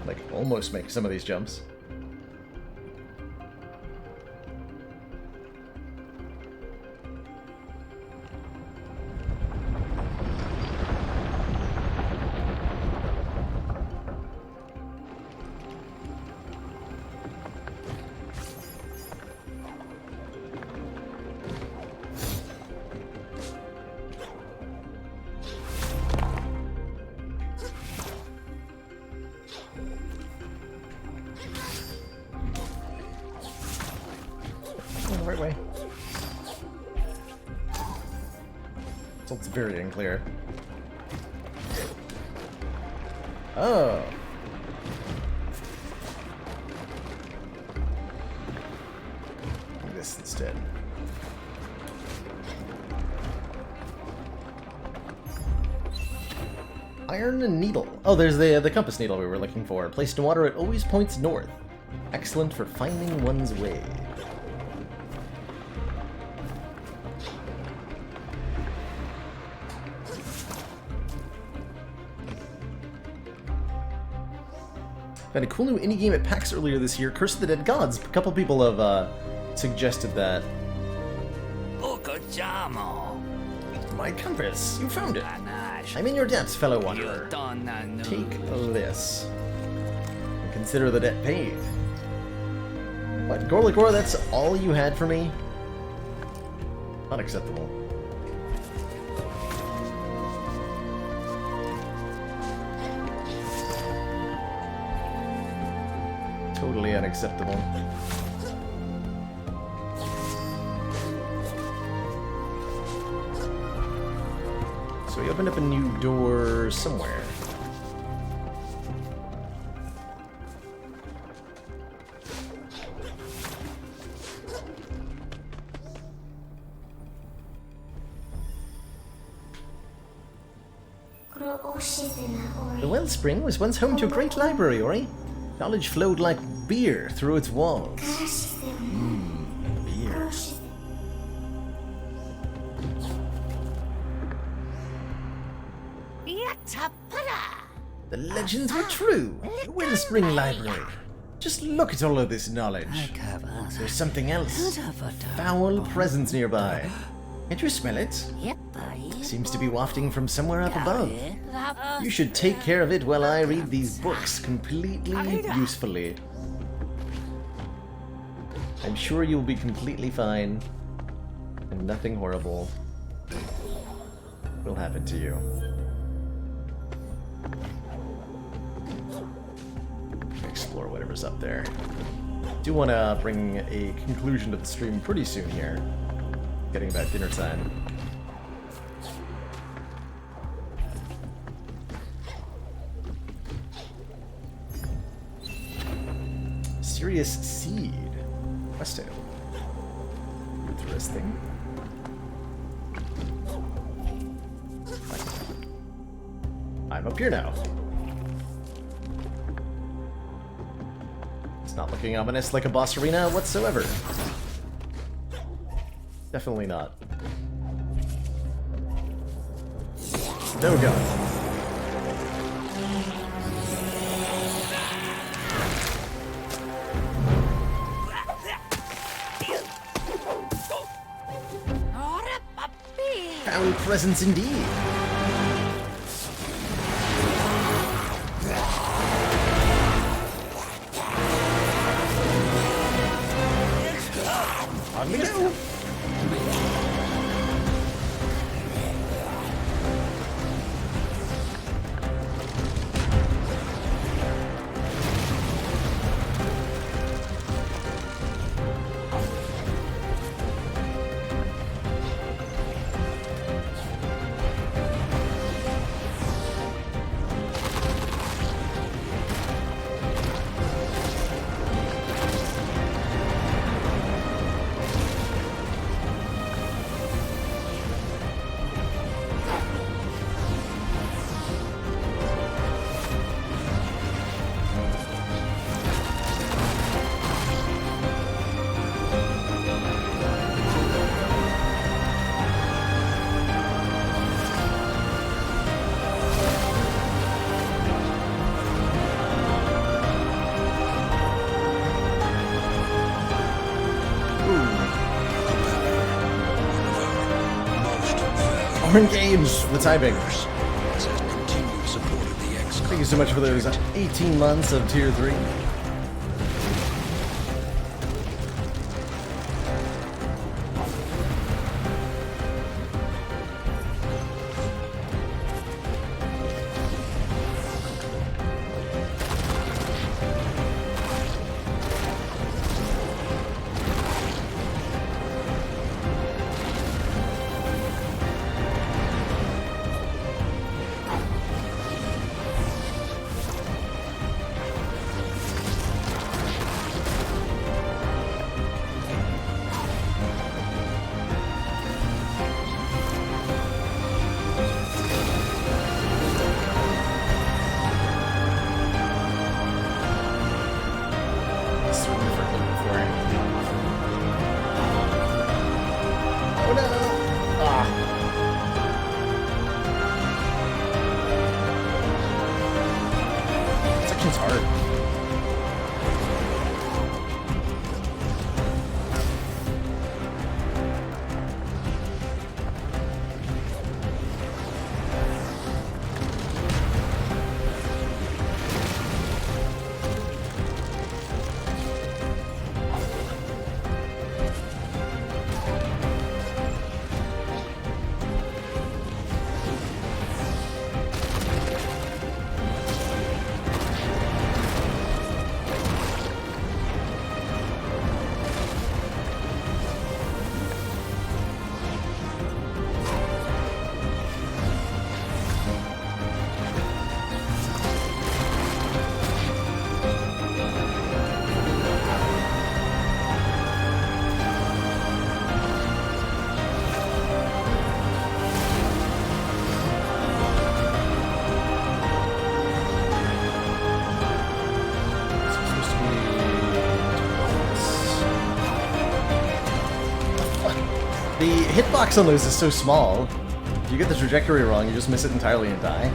Like, almost make some of these jumps. The right way. So it's very unclear. Oh. This instead. Iron and needle. Oh, there's the compass needle we were looking for. Placed in water, it always points north. Excellent for finding one's way. Found a cool new indie game at PAX earlier this year, Curse of the Dead Gods. A couple people have suggested that. My compass, you found it. I'm in your debt, fellow wanderer. Take this. And consider the debt paid. What, Gorlagor, that's all you had for me? Unacceptable. Totally unacceptable. So we opened up a new door somewhere. The wellspring was once home to a great library, Ori. Knowledge flowed like beer through its walls. Beer. The legends were true. Wellspring Library. Just look at all of this knowledge. There's something else. Foul presence nearby. Can't you smell it? Seems to be wafting from somewhere up above. You should take care of it while I read these books completely usefully. I'm sure you'll be completely fine, and nothing horrible will happen to you. Explore whatever's up there. Do want to bring a conclusion to the stream pretty soon here. Getting about dinner time. Serious Seed. Questo. Interesting. I'm up here now. It's not looking ominous like a boss arena whatsoever. Definitely not. No go. Foul presence indeed. On we go. Horn Games, the timing. Thank you so much for those 18 months of Tier 3. The hitbox on those is so small. If you get the trajectory wrong, you just miss it entirely and die.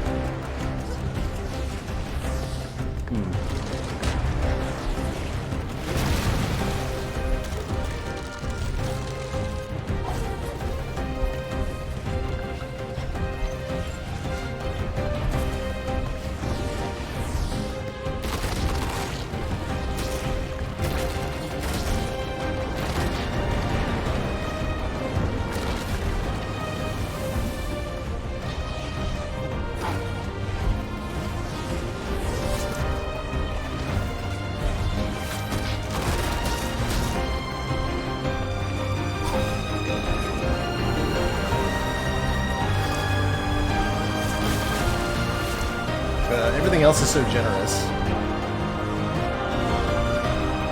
else is so generous.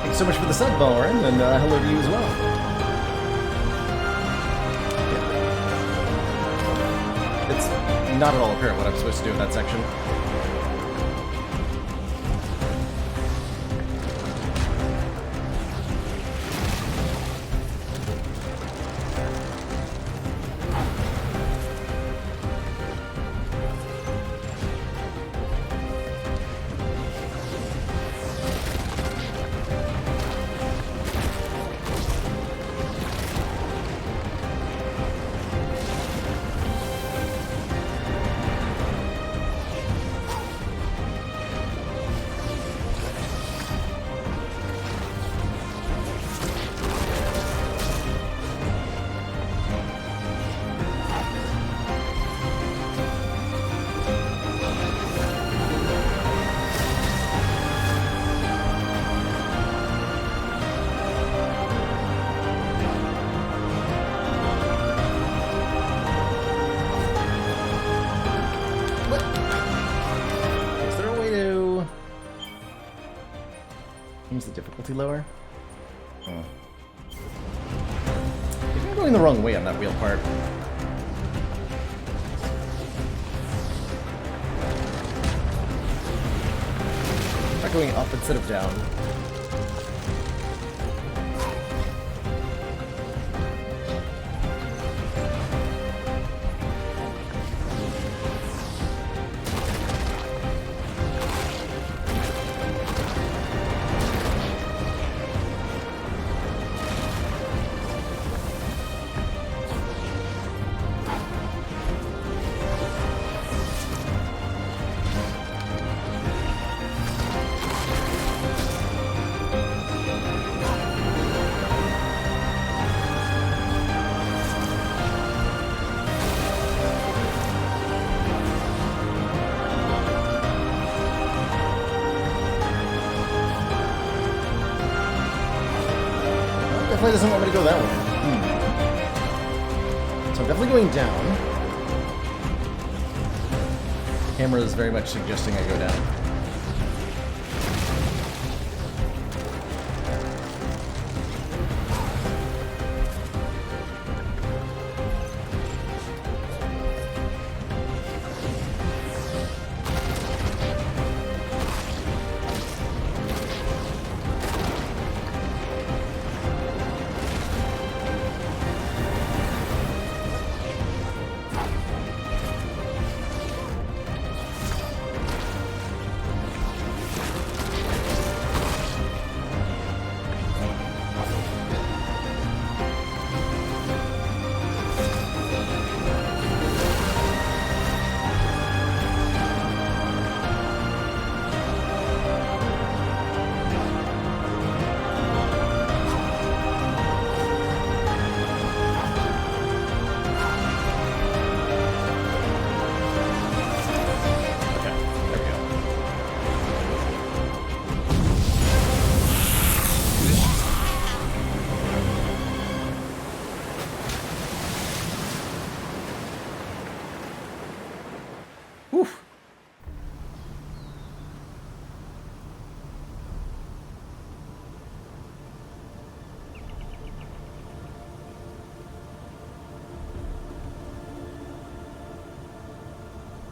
Thanks so much for the sub, Bowen, and hello to you as well. Yeah. It's not at all apparent what I'm supposed to do in that section. Seems the difficulty lower. Oh. Maybe I'm going the wrong way on that wheel part. Try going up instead of down. Definitely doesn't want me to go that way. So I'm definitely going down. Camera is very much suggesting I go down.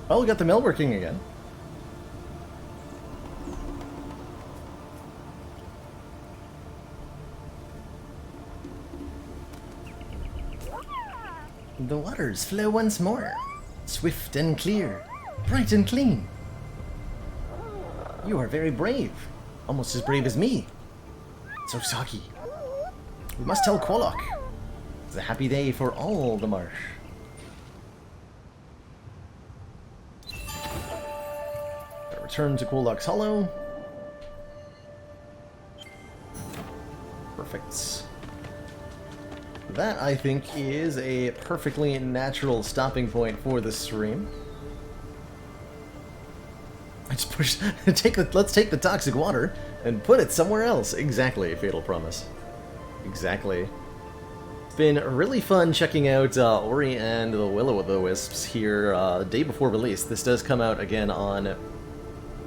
Oh, we got the mill working again. The waters flow once more, swift and clear, bright and clean. You are very brave, almost as brave as me. So Saki, we must tell Quolok. It's a happy day for all the marsh. Return to Quolok's Hollow. Perfect. That, I think, is a perfectly natural stopping point for the stream. I just pushed. Let's take the toxic water and put it somewhere else. Exactly, Fatal Promise. Exactly. It's been really fun checking out Ori and the Will-O-Wisps here day before release. This does come out again on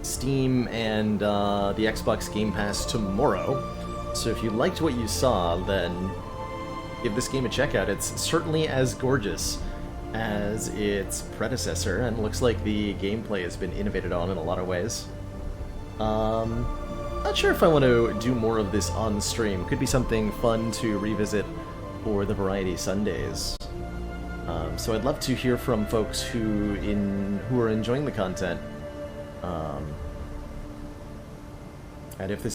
Steam and the Xbox Game Pass tomorrow. So if you liked what you saw, then give this game a check out. It's certainly as gorgeous as its predecessor, and looks like the gameplay has been innovated on in a lot of ways. Not sure if I want to do more of this on stream. Could be something fun to revisit for the Variety Sundays. So I'd love to hear from folks who are enjoying the content. And if this